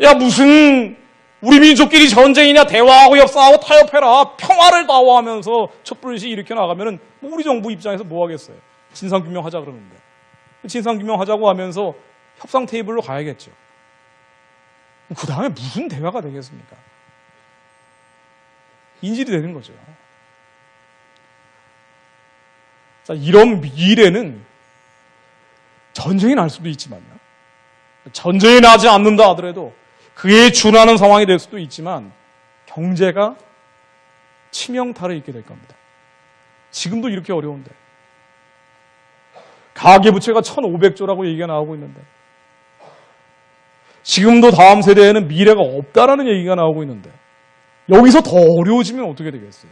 야 무슨 우리 민족끼리 전쟁이냐, 대화하고 협상하고 타협해라, 평화를 다워하면서 촛불시위 일으켜 나가면은 우리 정부 입장에서 뭐 하겠어요? 진상규명하자 그러는데. 진상규명하자고 하면서 협상 테이블로 가야겠죠. 그 다음에 무슨 대화가 되겠습니까? 인질이 되는 거죠. 자, 이런 미래는 전쟁이 날 수도 있지만요. 전쟁이 나지 않는다 하더라도 그에 준하는 상황이 될 수도 있지만 경제가 치명타를 입게 될 겁니다. 지금도 이렇게 어려운데. 가계부채가 1,500조라고 얘기가 나오고 있는데, 지금도 다음 세대에는 미래가 없다라는 얘기가 나오고 있는데, 여기서 더 어려워지면 어떻게 되겠어요?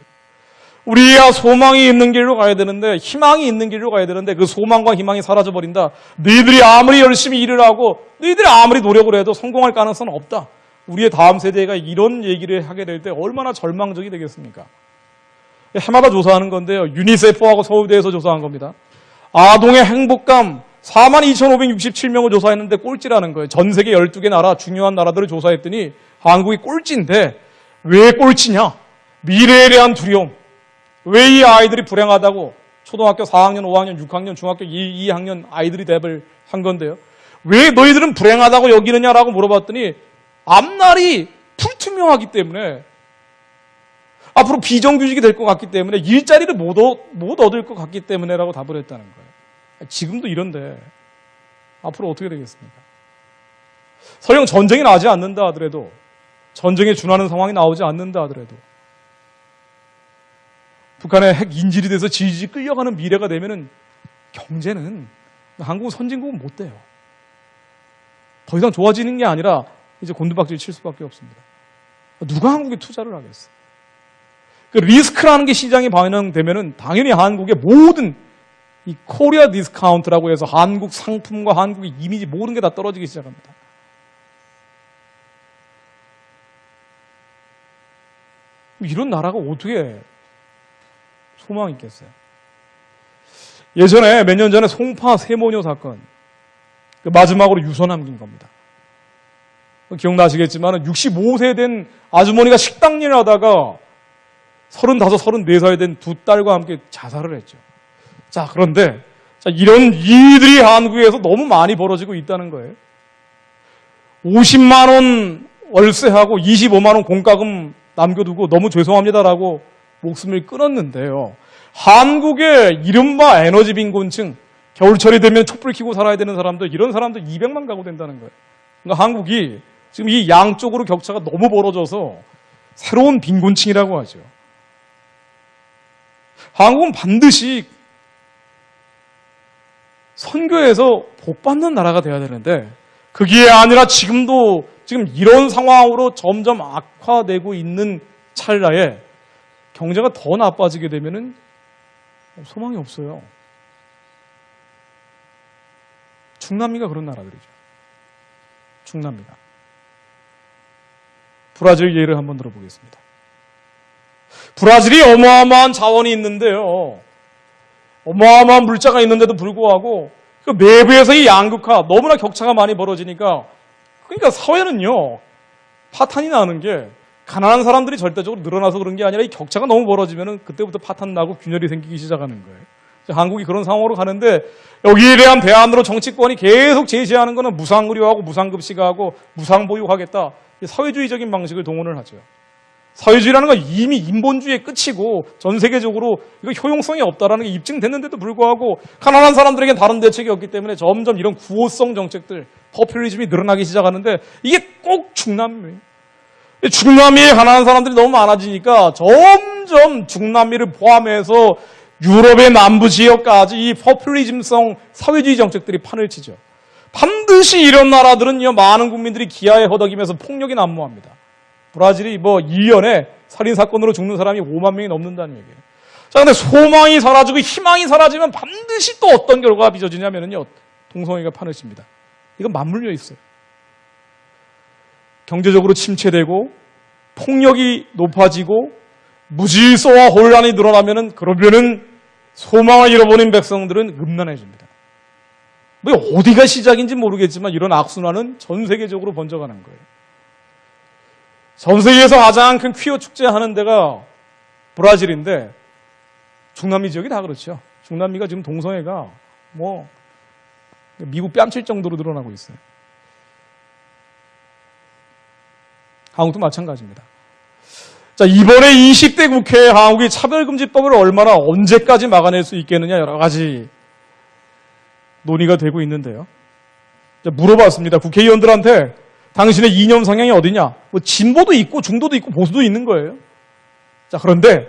우리야 소망이 있는 길로 가야 되는데, 희망이 있는 길로 가야 되는데 그 소망과 희망이 사라져버린다. 너희들이 아무리 열심히 일을 하고 너희들이 아무리 노력을 해도 성공할 가능성은 없다. 우리의 다음 세대가 이런 얘기를 하게 될 때 얼마나 절망적이 되겠습니까? 해마다 조사하는 건데요. 유니세프하고 서울대에서 조사한 겁니다. 아동의 행복감 42,567명을 조사했는데 꼴찌라는 거예요. 전 세계 12개 나라, 중요한 나라들을 조사했더니 한국이 꼴찌인데, 왜 꼴찌냐? 미래에 대한 두려움. 왜 이 아이들이 불행하다고 초등학교 4학년, 5학년, 6학년, 중학교 2학년 아이들이 대답을 한 건데요. 왜 너희들은 불행하다고 여기느냐라고 물어봤더니 앞날이 불투명하기 때문에, 앞으로 비정규직이 될 것 같기 때문에, 일자리를 못 얻을 것 같기 때문에라고 답을 했다는 거예요. 지금도 이런데 앞으로 어떻게 되겠습니까? 설령 전쟁이 나지 않는다 하더라도, 전쟁에 준하는 상황이 나오지 않는다 하더라도, 북한의 핵 인질이 돼서 질질 끌려가는 미래가 되면은 경제는 한국은 선진국은 못 돼요. 더 이상 좋아지는 게 아니라 이제 곤두박질 칠 수밖에 없습니다. 누가 한국에 투자를 하겠어요? 그 리스크라는 게 시장에 반영되면은 당연히 한국의 모든 이 코리아 디스카운트라고 해서 한국 상품과 한국의 이미지 모든 게 다 떨어지기 시작합니다. 이런 나라가 어떻게 소망이 있겠어요? 예전에 몇 년 전에 송파 세모녀 사건, 마지막으로 유서 남긴 겁니다. 기억나시겠지만 65세 된 아주머니가 식당 일을 하다가 35, 34살 된 두 딸과 함께 자살을 했죠. 자, 그런데 이런 일들이 한국에서 너무 많이 벌어지고 있다는 거예요. 50만 원 월세하고 25만 원 공과금 남겨두고 너무 죄송합니다라고 목숨을 끊었는데요. 한국의 이른바 에너지 빈곤층, 겨울철이 되면 촛불 켜고 살아야 되는 사람들, 이런 사람들 200만 가구 된다는 거예요. 그러니까 한국이 지금 이 양쪽으로 격차가 너무 벌어져서 새로운 빈곤층이라고 하죠. 한국은 반드시 선교에서 복받는 나라가 돼야 되는데, 그게 아니라 지금 이런 상황으로 점점 악화되고 있는 찰나에 경제가 더 나빠지게 되면은 소망이 없어요. 중남미가 그런 나라들이죠. 중남미가. 브라질 예를 한번 들어보겠습니다. 브라질이 어마어마한 자원이 있는데요. 어마어마한 물자가 있는데도 불구하고 그 내부에서 이 양극화, 너무나 격차가 많이 벌어지니까, 그러니까 사회는요, 파탄이 나는 게 가난한 사람들이 절대적으로 늘어나서 그런 게 아니라 이 격차가 너무 벌어지면은 그때부터 파탄 나고 균열이 생기기 시작하는 거예요. 한국이 그런 상황으로 가는데, 여기에 대한 대안으로 정치권이 계속 제시하는 것은 무상의료하고 무상급식하고 무상보육하겠다. 사회주의적인 방식을 동원을 하죠. 사회주의라는 건 이미 인본주의의 끝이고 전 세계적으로 이거 효용성이 없다라는 게 입증됐는데도 불구하고 가난한 사람들에겐 다른 대책이 없기 때문에 점점 이런 구호성 정책들, 포퓰리즘이 늘어나기 시작하는데 이게 꼭 중남미예요. 중남미에 가난한 사람들이 너무 많아지니까 점점 중남미를 포함해서 유럽의 남부 지역까지 이 포퓰리즘성 사회주의 정책들이 판을 치죠. 반드시 이런 나라들은요, 많은 국민들이 기아에 허덕이면서 폭력이 난무합니다. 브라질이 1년에 살인사건으로 죽는 사람이 5만 명이 넘는다는 얘기예요. 자, 근데 소망이 사라지고 희망이 사라지면 반드시 또 어떤 결과가 빚어지냐면요, 동성애가 판을 칩니다. 이건 맞물려 있어요. 경제적으로 침체되고 폭력이 높아지고 무질서와 혼란이 늘어나면은 소망을 잃어버린 백성들은 음란해집니다. 어디가 시작인지 모르겠지만 이런 악순환은 전 세계적으로 번져가는 거예요. 전 세계에서 가장 큰 퀴어 축제 하는 데가 브라질인데 중남미 지역이 다 그렇죠. 중남미가 지금 동성애가 미국 뺨칠 정도로 늘어나고 있어요. 한국도 마찬가지입니다. 자, 이번에 20대 국회에 한국이 차별금지법을 언제까지 막아낼 수 있겠느냐 여러 가지 논의가 되고 있는데요. 자, 물어봤습니다. 국회의원들한테 당신의 이념 성향이 어디냐? 진보도 있고 중도도 있고 보수도 있는 거예요. 자, 그런데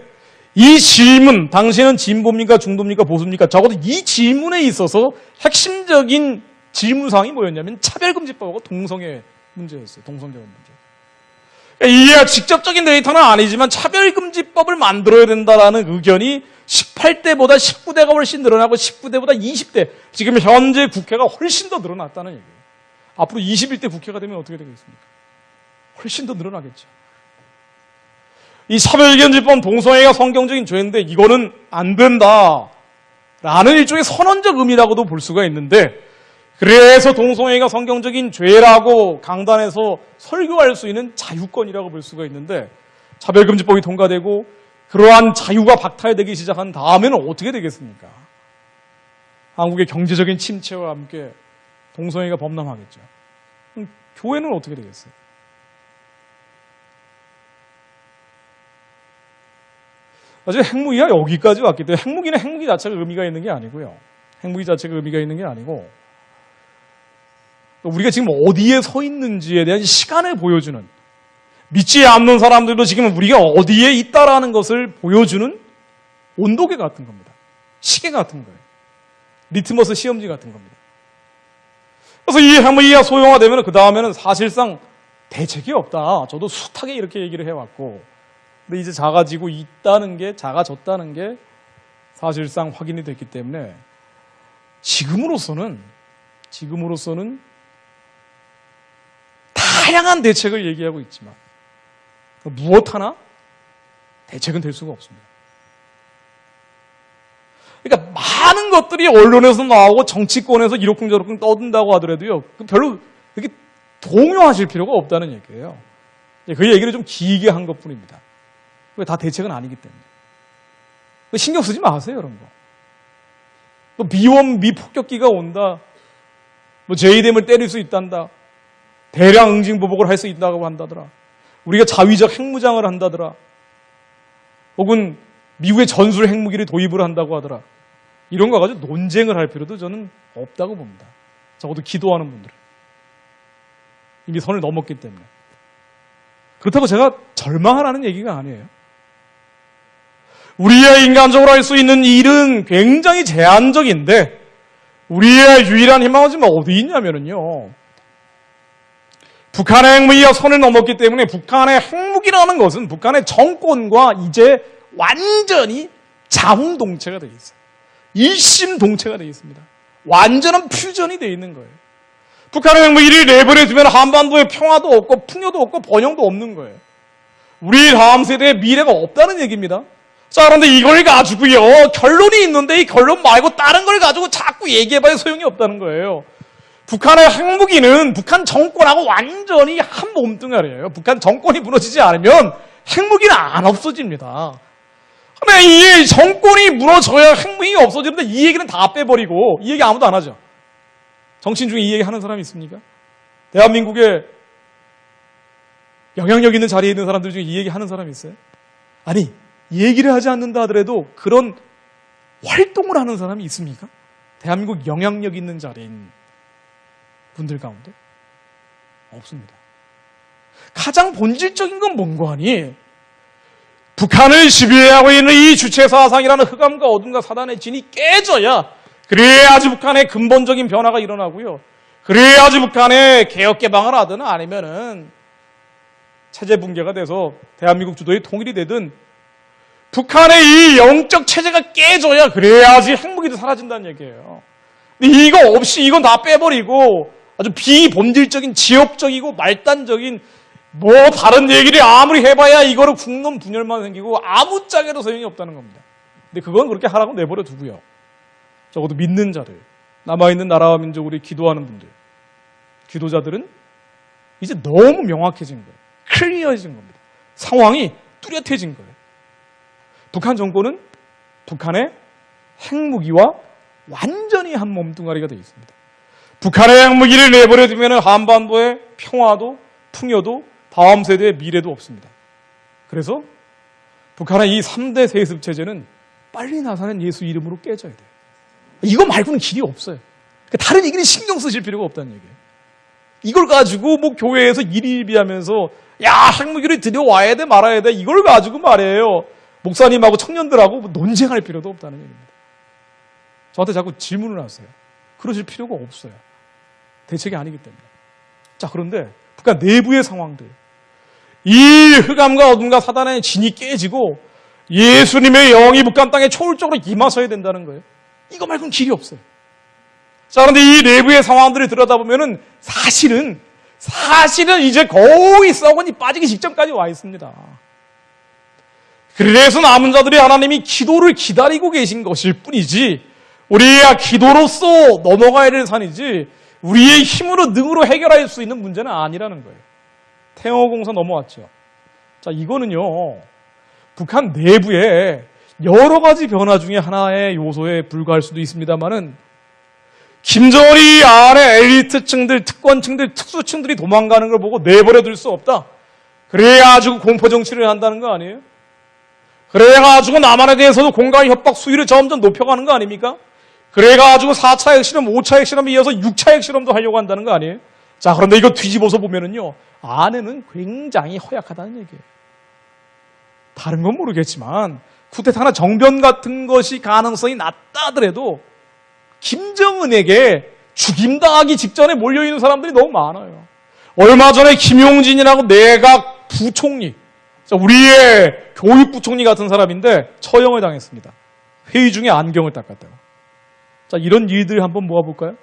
이 질문, 당신은 진보입니까? 중도입니까? 보수입니까? 적어도 이 질문에 있어서 핵심적인 질문사항이 뭐였냐면 차별금지법하고 동성애 문제였어요. 동성애가 문제. 이게 직접적인 데이터는 아니지만 차별금지법을 만들어야 된다라는 의견이 18대보다 19대가 훨씬 늘어나고 19대보다 20대, 지금 현재 국회가 훨씬 더 늘어났다는 얘기예요. 앞으로 21대 국회가 되면 어떻게 되겠습니까? 훨씬 더 늘어나겠죠. 이 차별금지법 동성애가 성경적인 죄인데 이거는 안 된다라는 일종의 선언적 의미라고도 볼 수가 있는데, 그래서 동성애가 성경적인 죄라고 강단에서 설교할 수 있는 자유권이라고 볼 수가 있는데, 차별금지법이 통과되고 그러한 자유가 박탈되기 시작한 다음에는 어떻게 되겠습니까? 한국의 경제적인 침체와 함께 동성애가 범람하겠죠. 그럼 교회는 어떻게 되겠어요? 사실 핵무기가 여기까지 왔기 때문에 핵무기는 핵무기 자체가 의미가 있는 게 아니고요. 핵무기 자체가 의미가 있는 게 아니고 우리가 지금 어디에 서 있는지에 대한 시간을 보여주는, 믿지 않는 사람들도 지금 우리가 어디에 있다라는 것을 보여주는 온도계 같은 겁니다. 시계 같은 거예요. 리트머스 시험지 같은 겁니다. 그래서 이 핵무기가 소형화되면 그 다음에는 사실상 대책이 없다. 저도 숱하게 이렇게 얘기를 해왔고, 근데 이제 작아지고 있다는 게, 작아졌다는 게 사실상 확인이 됐기 때문에 지금으로서는 다양한 대책을 얘기하고 있지만 무엇 하나 대책은 될 수가 없습니다. 그러니까 많은 것들이 언론에서 나오고 정치권에서 이러쿵저러쿵 떠든다고 하더라도요, 별로 이렇게 동요하실 필요가 없다는 얘기예요. 그 얘기를 좀 길게 한 것뿐입니다. 왜 다 대책은 아니기 때문에. 신경 쓰지 마세요, 이런 거. 또 미원, 미폭격기가 온다. JDM을 때릴 수 있단다. 대량 응징보복을 할 수 있다고 한다더라. 우리가 자위적 핵무장을 한다더라. 혹은 미국의 전술 핵무기를 도입을 한다고 하더라. 이런 거 가지고 논쟁을 할 필요도 저는 없다고 봅니다. 적어도 기도하는 분들은. 이미 선을 넘었기 때문에. 그렇다고 제가 절망하라는 얘기가 아니에요. 우리가 인간적으로 할 수 있는 일은 굉장히 제한적인데, 우리의 유일한 희망은 지금 어디 있냐면요, 북한의 핵무기가 선을 넘었기 때문에 북한의 핵무기라는 것은 북한의 정권과 이제 완전히 자웅동체가 되어 있어요. 일심동체가 되어 있습니다. 완전한 퓨전이 되어 있는 거예요. 북한의 핵무기를 내버려두면 한반도에 평화도 없고 풍요도 없고 번영도 없는 거예요. 우리 다음 세대의 미래가 없다는 얘기입니다. 자, 그런데 이걸 가지고요, 결론이 있는데 이 결론 말고 다른 걸 가지고 자꾸 얘기해봐야 소용이 없다는 거예요. 북한의 핵무기는 북한 정권하고 완전히 한 몸뚱아리예요. 북한 정권이 무너지지 않으면 핵무기는 안 없어집니다. 근데 이 정권이 무너져야 핵무기가 없어지는데 이 얘기는 다 빼버리고 이 얘기 아무도 안 하죠. 정치인 중에 이 얘기 하는 사람이 있습니까? 대한민국에 영향력 있는 자리에 있는 사람들 중에 이 얘기 하는 사람이 있어요? 아니, 얘기를 하지 않는다 하더라도 그런 활동을 하는 사람이 있습니까? 대한민국 영향력 있는 자리인 분들 가운데? 없습니다. 가장 본질적인 건 뭔가 하니? 북한을 지배하고 있는 이 주체사상이라는 흑암과 어둠과 사단의 진이 깨져야 그래야지 북한의 근본적인 변화가 일어나고요. 그래야지 북한의 개혁 개방을 하든 아니면은 체제 붕괴가 돼서 대한민국 주도의 통일이 되든 북한의 이 영적 체제가 깨져야 그래야지 핵무기도 사라진다는 얘기예요. 근데 이거 없이 이건 다 빼버리고 아주 비본질적인 지역적이고 말단적인 뭐 다른 얘기를 아무리 해봐야 이거를 국론 분열만 생기고 아무짝에도 소용이 없다는 겁니다. 근데 그건 그렇게 하라고 내버려 두고요. 적어도 믿는 자들, 남아있는 나라와 민족으로 기도하는 분들, 기도자들은 이제 너무 명확해진 거예요. 클리어해진 겁니다. 상황이 뚜렷해진 거예요. 북한 정권은 북한의 핵무기와 완전히 한 몸뚱아리가 되어 있습니다. 북한의 핵무기를 내버려 두면 한반도의 평화도 풍요도 다음 세대의 미래도 없습니다. 그래서 북한의 이 3대 세습 체제는 빨리 나사는 예수 이름으로 깨져야 돼요. 이거 말고는 길이 없어요. 다른 얘기는 신경 쓰실 필요가 없다는 얘기예요. 이걸 가지고 뭐 교회에서 일일비하면서 야 핵무기를 들여와야 돼 말아야 돼 이걸 가지고 말해요. 목사님하고 청년들하고 뭐 논쟁할 필요도 없다는 얘기입니다. 저한테 자꾸 질문을 하세요. 그러실 필요가 없어요. 대책이 아니기 때문에. 자, 그런데 북한 내부의 상황들, 이 흑암과 어둠과 사단의 진이 깨지고 예수님의 영이 북한 땅에 초월적으로 임하셔야 된다는 거예요. 이거 말고는 길이 없어요. 자, 그런데 이 내부의 상황들을 들여다보면은 사실은 이제 거의 썩은이 빠지기 직전까지 와 있습니다. 그래서 남은 자들이 하나님이 기도를 기다리고 계신 것일 뿐이지 우리야 기도로서 넘어가야 될 산이지 우리의 힘으로 능으로 해결할 수 있는 문제는 아니라는 거예요. 태영호 공사 넘어왔죠. 자, 이거는요 북한 내부에 여러 가지 변화 중에 하나의 요소에 불과할 수도 있습니다만은 김정은이 안에 엘리트층들, 특권층들, 특수층들이 도망가는 걸 보고 내버려둘 수 없다. 그래가지고 공포정치를 한다는 거 아니에요? 그래가지고 남한에 대해서도 공갈 협박 수위를 점점 높여가는 거 아닙니까? 그래가지고 4차 핵실험, 5차 핵실험에 이어서 6차 핵실험도 하려고 한다는 거 아니에요? 자, 그런데 이거 뒤집어서 보면은요, 안에는 굉장히 허약하다는 얘기예요. 다른 건 모르겠지만, 쿠데타나 정변 같은 것이 가능성이 낮다 하더라도, 김정은에게 죽임당하기 직전에 몰려있는 사람들이 너무 많아요. 얼마 전에 김용진이라고 내각 부총리, 우리의 교육부총리 같은 사람인데 처형을 당했습니다. 회의 중에 안경을 닦았다고. 자, 이런 일들 한번 모아볼까요?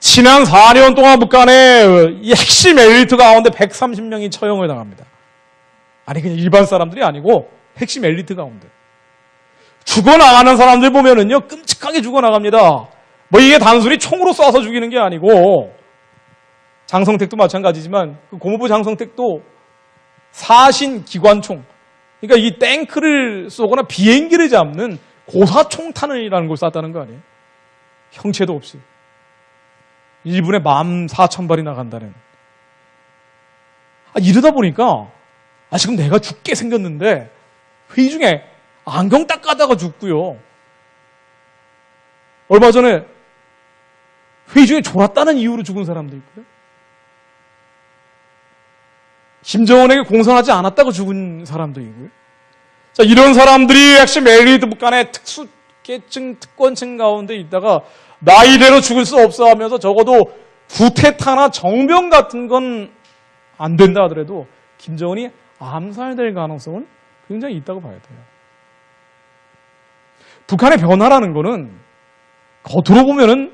지난 4년 동안 북한의 이 핵심 엘리트 가운데 130명이 처형을 당합니다. 아니, 그냥 일반 사람들이 아니고 핵심 엘리트 가운데. 죽어나가는 사람들 보면은요, 끔찍하게 죽어나갑니다. 뭐 이게 단순히 총으로 쏴서 죽이는 게 아니고, 장성택도 마찬가지지만, 그 고모부 장성택도 사신 기관총, 그러니까 이 탱크를 쏘거나 비행기를 잡는 고사총탄이라는 걸 쐈다는 거 아니에요? 형체도 없이. 1분에 14,000발이 나간다는. 이러다 보니까, 지금 내가 죽게 생겼는데, 회의 중에 안경 닦아다가 죽고요. 얼마 전에 회의 중에 졸았다는 이유로 죽은 사람도 있고요. 김정은에게 공선하지 않았다고 죽은 사람도 있고요. 자, 이런 사람들이 핵심 엘리트 북한의 특수계층, 특권층 가운데 있다가 나이대로 죽을 수 없어 하면서 적어도 구테타나 정병 같은 건 안 된다 하더라도 김정은이 암살될 가능성은 굉장히 있다고 봐야 돼요. 북한의 변화라는 거는 겉으로 보면은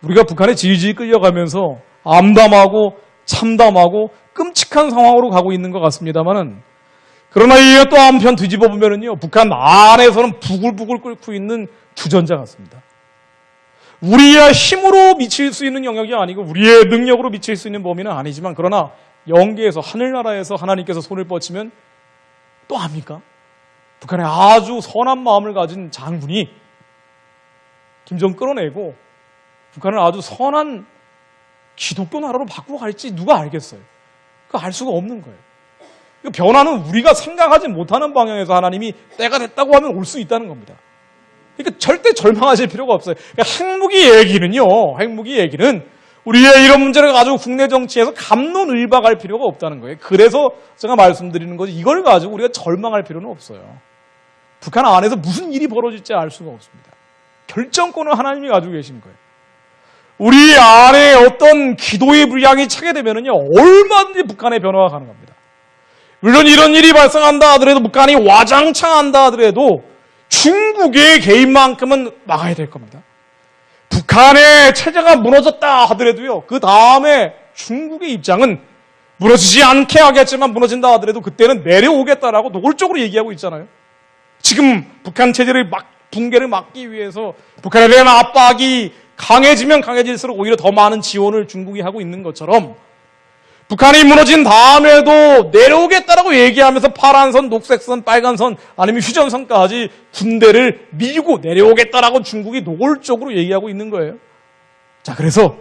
우리가 북한에 질질 끌려가면서 암담하고 참담하고 끔찍한 상황으로 가고 있는 것 같습니다만은 그러나 이게 또 한편 뒤집어 보면은요 북한 안에서는 부글부글 끓고 있는 주전자 같습니다. 우리의 힘으로 미칠 수 있는 영역이 아니고 우리의 능력으로 미칠 수 있는 범위는 아니지만 그러나 영계에서 하늘나라에서 하나님께서 손을 뻗치면 또 합니까? 북한에 아주 선한 마음을 가진 장군이 김정은 끌어내고 북한을 아주 선한 기독교 나라로 바꾸고 갈지 누가 알겠어요? 그거 알 수가 없는 거예요. 그 변화는 우리가 생각하지 못하는 방향에서 하나님이 때가 됐다고 하면 올 수 있다는 겁니다. 그러니까 절대 절망하실 필요가 없어요. 그러니까 핵무기 얘기는 우리의 이런 문제를 가지고 국내 정치에서 갑론을박할 필요가 없다는 거예요. 그래서 제가 말씀드리는 거지 이걸 가지고 우리가 절망할 필요는 없어요. 북한 안에서 무슨 일이 벌어질지 알 수가 없습니다. 결정권을 하나님이 가지고 계신 거예요. 우리 안에 어떤 기도의 불량이 차게 되면은요, 얼마든지 북한의 변화가 가능합니다. 물론 이런 일이 발생한다 하더라도 북한이 와장창한다 하더라도 중국의 개입만큼은 막아야 될 겁니다. 북한의 체제가 무너졌다 하더라도요, 그 다음에 중국의 입장은 무너지지 않게 하겠지만 무너진다 하더라도 그때는 내려오겠다라고 노골적으로 얘기하고 있잖아요. 지금 북한 체제를 붕괴를 막기 위해서 북한에 대한 압박이 강해지면 강해질수록 오히려 더 많은 지원을 중국이 하고 있는 것처럼 북한이 무너진 다음에도 내려오겠다라고 얘기하면서 파란 선, 녹색 선, 빨간 선 아니면 휴전선까지 군대를 밀고 내려오겠다라고 중국이 노골적으로 얘기하고 있는 거예요. 자, 그래서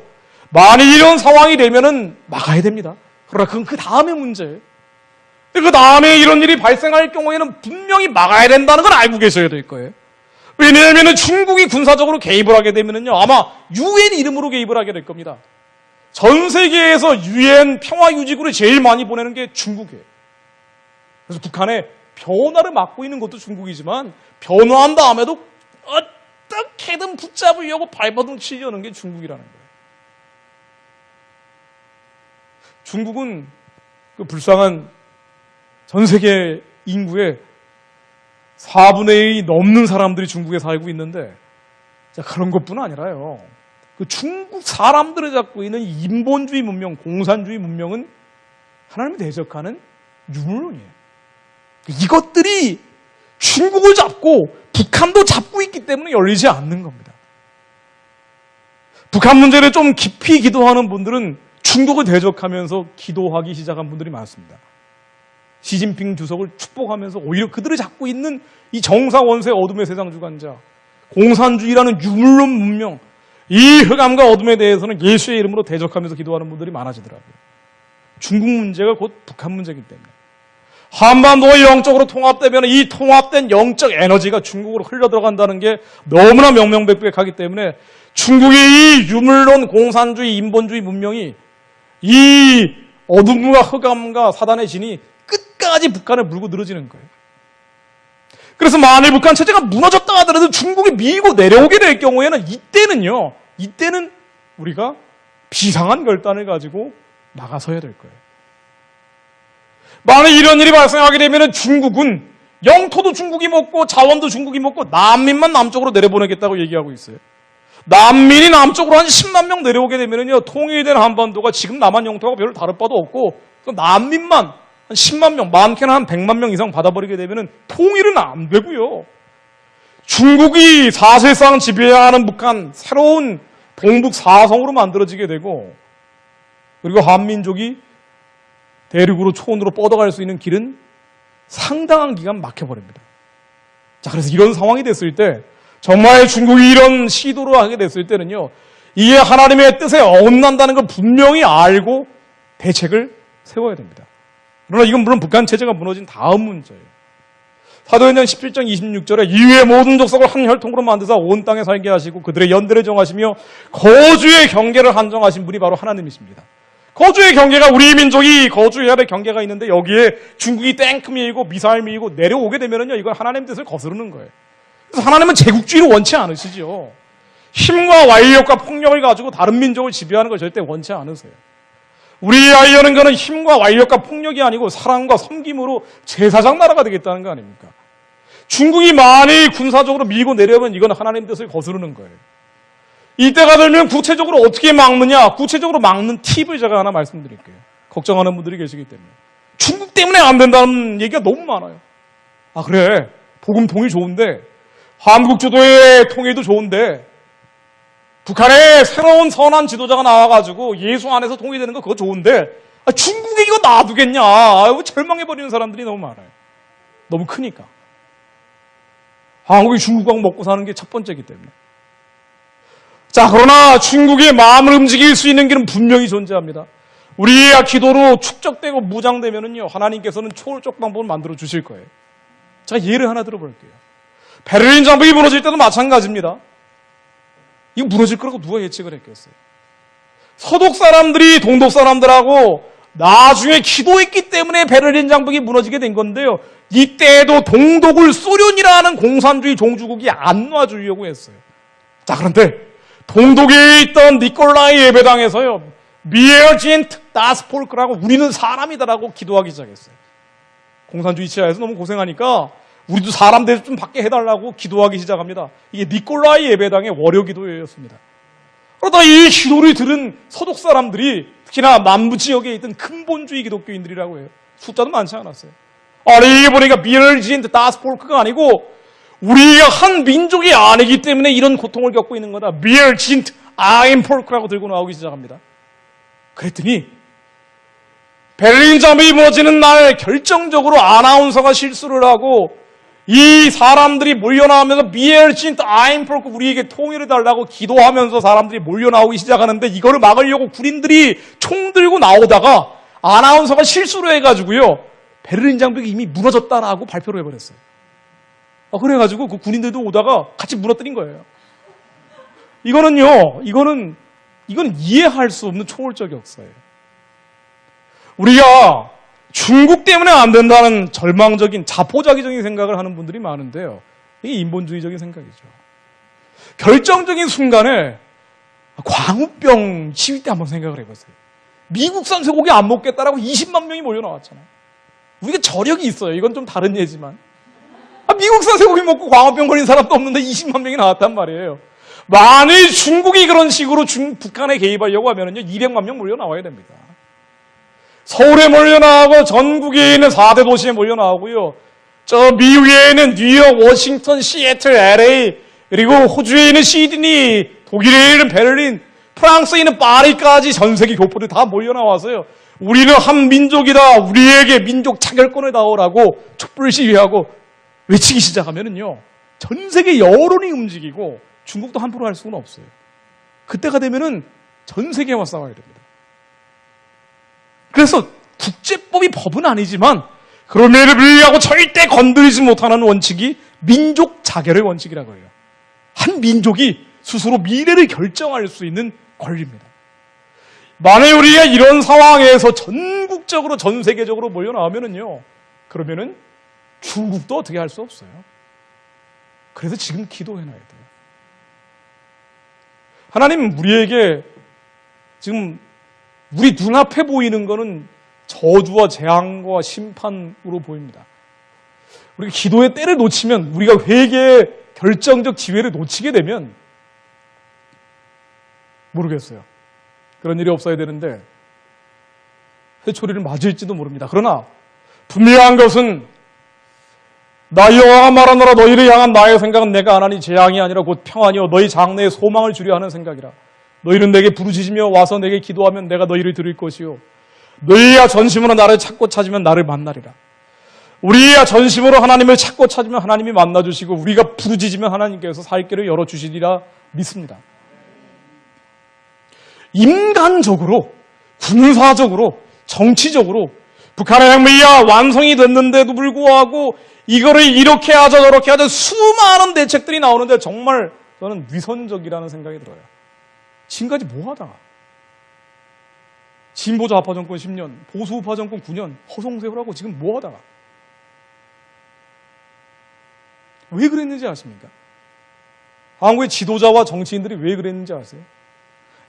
만일 이런 상황이 되면은 막아야 됩니다. 그러나 그건 그 다음의 문제예요. 그 다음에 이런 일이 발생할 경우에는 분명히 막아야 된다는 걸 알고 계셔야 될 거예요. 왜냐하면 중국이 군사적으로 개입을 하게 되면요, 아마 UN 이름으로 개입을 하게 될 겁니다. 전 세계에서 UN 평화유지구를 제일 많이 보내는 게 중국이에요. 그래서 북한의 변화를 막고 있는 것도 중국이지만 변화한 다음에도 어떻게든 붙잡으려고 발버둥 치려는 게 중국이라는 거예요. 중국은 그 불쌍한 전 세계 인구의 4분의 1이 넘는 사람들이 중국에 살고 있는데, 자, 그런 것뿐 아니라요. 그 중국 사람들이 갖고 있는 인본주의 문명, 공산주의 문명은 하나님이 대적하는 유물론이에요. 이것들이 중국을 잡고 북한도 잡고 있기 때문에 열리지 않는 겁니다. 북한 문제를 좀 깊이 기도하는 분들은 중국을 대적하면서 기도하기 시작한 분들이 많습니다. 시진핑 주석을 축복하면서 오히려 그들을 잡고 있는 이 정사원세 어둠의 세상 주관자, 공산주의라는 유물론 문명, 이 흑암과 어둠에 대해서는 예수의 이름으로 대적하면서 기도하는 분들이 많아지더라고요. 중국 문제가 곧 북한 문제이기 때문에. 한반도가 영적으로 통합되면 이 통합된 영적 에너지가 중국으로 흘러들어간다는 게 너무나 명명백백하기 때문에 중국의 이 유물론 공산주의 인본주의 문명이 이 어둠과 흑암과 사단의 진이 끝까지 북한을 물고 늘어지는 거예요. 그래서 만일 북한 체제가 무너졌다 하더라도 중국이 밀고 내려오게 될 경우에는 이때는 우리가 비상한 결단을 가지고 나가서야 될 거예요. 만일 이런 일이 발생하게 되면 중국은 영토도 중국이 먹고 자원도 중국이 먹고 난민만 남쪽으로 내려보내겠다고 얘기하고 있어요. 난민이 남쪽으로 한 10만 명 내려오게 되면요, 통일된 한반도가 지금 남한 영토가 별로 다를 바도 없고 난민만 한 10만 명, 많게는 한 100만 명 이상 받아버리게 되면 통일은 안 되고요. 중국이 사실상 지배하는 북한 새로운 동북 4성으로 만들어지게 되고, 그리고 한민족이 대륙으로 초원으로 뻗어갈 수 있는 길은 상당한 기간 막혀버립니다. 자, 그래서 이런 상황이 됐을 때 정말 중국이 이런 시도를 하게 됐을 때는요, 이게 하나님의 뜻에 어긋난다는 걸 분명히 알고 대책을 세워야 됩니다. 그러나 이건 물론 북한 체제가 무너진 다음 문제예요. 사도행전 17장 26절에 이후에 모든 족속을 한 혈통으로 만드사 온 땅에 살게 하시고 그들의 연대를 정하시며 거주의 경계를 한정하신 분이 바로 하나님이십니다. 거주의 경계가 우리 민족이 거주해야 될 경계가 있는데 여기에 중국이 탱크 밀고 미사일 밀고 내려오게 되면은요, 이건 하나님 뜻을 거스르는 거예요. 그래서 하나님은 제국주의를 원치 않으시죠. 힘과 완력과 폭력을 가지고 다른 민족을 지배하는 걸 절대 원치 않으세요. 우리 아이언은 거는 힘과 완력과 폭력이 아니고 사랑과 섬김으로 제사장 나라가 되겠다는 거 아닙니까? 중국이 만일 군사적으로 밀고 내려오면 이건 하나님 뜻을 거스르는 거예요. 이때가 되면 구체적으로 어떻게 막느냐, 구체적으로 막는 팁을 제가 하나 말씀드릴게요. 걱정하는 분들이 계시기 때문에. 중국 때문에 안 된다는 얘기가 너무 많아요. 아, 그래, 복음 통일 좋은데, 한국 주도의 통일도 좋은데, 북한에 새로운 선한 지도자가 나와가지고 예수 안에서 통일되는 거 그거 좋은데, 중국에 이거 놔두겠냐? 절망해버리는 사람들이 너무 많아요. 너무 크니까. 한국이 중국하고 먹고 사는 게 첫 번째이기 때문에. 자, 그러나 중국의 마음을 움직일 수 있는 길은 분명히 존재합니다. 우리의 기도로 축적되고 무장되면은요, 하나님께서는 초월적 방법을 만들어 주실 거예요. 자, 예를 하나 들어볼게요. 베를린 장벽이 무너질 때도 마찬가지입니다. 이거 무너질 거라고 누가 예측을 했겠어요? 서독 사람들이 동독 사람들하고 나중에 기도했기 때문에 베를린 장벽이 무너지게 된 건데요. 이때에도 동독을 소련이라는 공산주의 종주국이 안 놔주려고 했어요. 자, 그런데 동독에 있던 니콜라이 예배당에서요, 미에어진트 다스폴크라고 우리는 사람이다라고 기도하기 시작했어요. 공산주의 치하에서 너무 고생하니까 우리도 사람 대접 좀 받게 해달라고 기도하기 시작합니다. 이게 니콜라이 예배당의 월요 기도회였습니다. 그러다 이 기도를 들은 서독 사람들이 특히나 남부 지역에 있던 근본주의 기독교인들이라고 해요. 숫자도 많지 않았어요. 아니, 이게 보니까 미에어진트 다스폴크가 아니고 우리가 한 민족이 아니기 때문에 이런 고통을 겪고 있는 거다. 미에어진트 아임폴크라고 들고 나오기 시작합니다. 그랬더니 베를린 장벽이 무너지는 날 결정적으로 아나운서가 실수를 하고 이 사람들이 몰려나오면서 미에르진트 아임폴크 우리에게 통일을 달라고 기도하면서 사람들이 몰려나오기 시작하는데 이거를 막으려고 군인들이 총 들고 나오다가 아나운서가 실수를 해가지고요, 베를린 장벽이 이미 무너졌다라고 발표를 해버렸어요. 그래가지고 그 군인들도 오다가 같이 무너뜨린 거예요. 이거는 이해할 수 없는 초월적 역사예요. 우리가 중국 때문에 안 된다는 절망적인 자포자기적인 생각을 하는 분들이 많은데요. 이게 인본주의적인 생각이죠. 결정적인 순간에 광우병 시위 때 한번 생각을 해보세요. 미국산 쇠고기 안 먹겠다라고 20만 명이 몰려 나왔잖아요. 우리가 저력이 있어요. 이건 좀 다른 예지만. 미국산 쇠고기 먹고 광우병 걸린 사람도 없는데 20만 명이 나왔단 말이에요. 만일 중국이 그런 식으로 북한에 개입하려고 하면은요, 200만 명 몰려 나와야 됩니다. 서울에 몰려 나오고 전국에 있는 4대 도시에 몰려 나오고요. 저 미국에 있는 뉴욕, 워싱턴, 시애틀, LA, 그리고 호주에 있는 시드니, 독일에 있는 베를린, 프랑스에 있는 파리까지 전 세계 교포들이 다 몰려 나와서요. 우리는 한 민족이다. 우리에게 민족 차결권을 다오라고 촛불 시위하고 외치기 시작하면은요, 전 세계 여론이 움직이고 중국도 함부로 할 수는 없어요. 그때가 되면은 전 세계와 싸워야 됩니다. 그래서 국제법이 법은 아니지만 그럼에도 불구하고 절대 건드리지 못하는 원칙이 민족 자결의 원칙이라고 해요. 한 민족이 스스로 미래를 결정할 수 있는 권리입니다. 만약 우리가 이런 상황에서 전국적으로 전 세계적으로 몰려 나오면은요, 그러면은 중국도 어떻게 할 수 없어요. 그래서 지금 기도해놔야 돼요. 하나님은 우리에게 지금 우리 눈앞에 보이는 것은 저주와 재앙과 심판으로 보입니다. 우리가 기도의 때를 놓치면, 우리가 회개의 결정적 기회를 놓치게 되면 모르겠어요. 그런 일이 없어야 되는데 회초리를 맞을지도 모릅니다. 그러나 분명한 것은 나 여호와가 말하노라 너희를 향한 나의 생각은 내가 안 하니 재앙이 아니라 곧 평안이요 너희 장래에 소망을 주려 하는 생각이라. 너희는 내게 부르짖으며 와서 내게 기도하면 내가 너희를 들을 것이요 너희야 전심으로 나를 찾고 찾으면 나를 만나리라. 우리야 전심으로 하나님을 찾고 찾으면 하나님이 만나주시고 우리가 부르짖으면 하나님께서 살 길을 열어주시리라 믿습니다. 인간적으로, 군사적으로, 정치적으로 북한의 핵무기가 완성이 됐는데도 불구하고 이거를 이렇게 하자 저렇게 하자 수많은 대책들이 나오는데 정말 저는 위선적이라는 생각이 들어요. 지금까지 뭐 하다가 진보 좌파 정권 10년, 보수 우파 정권 9년 허송세월하고 지금 뭐 하다가 왜 그랬는지 아십니까? 한국의 지도자와 정치인들이 왜 그랬는지 아세요?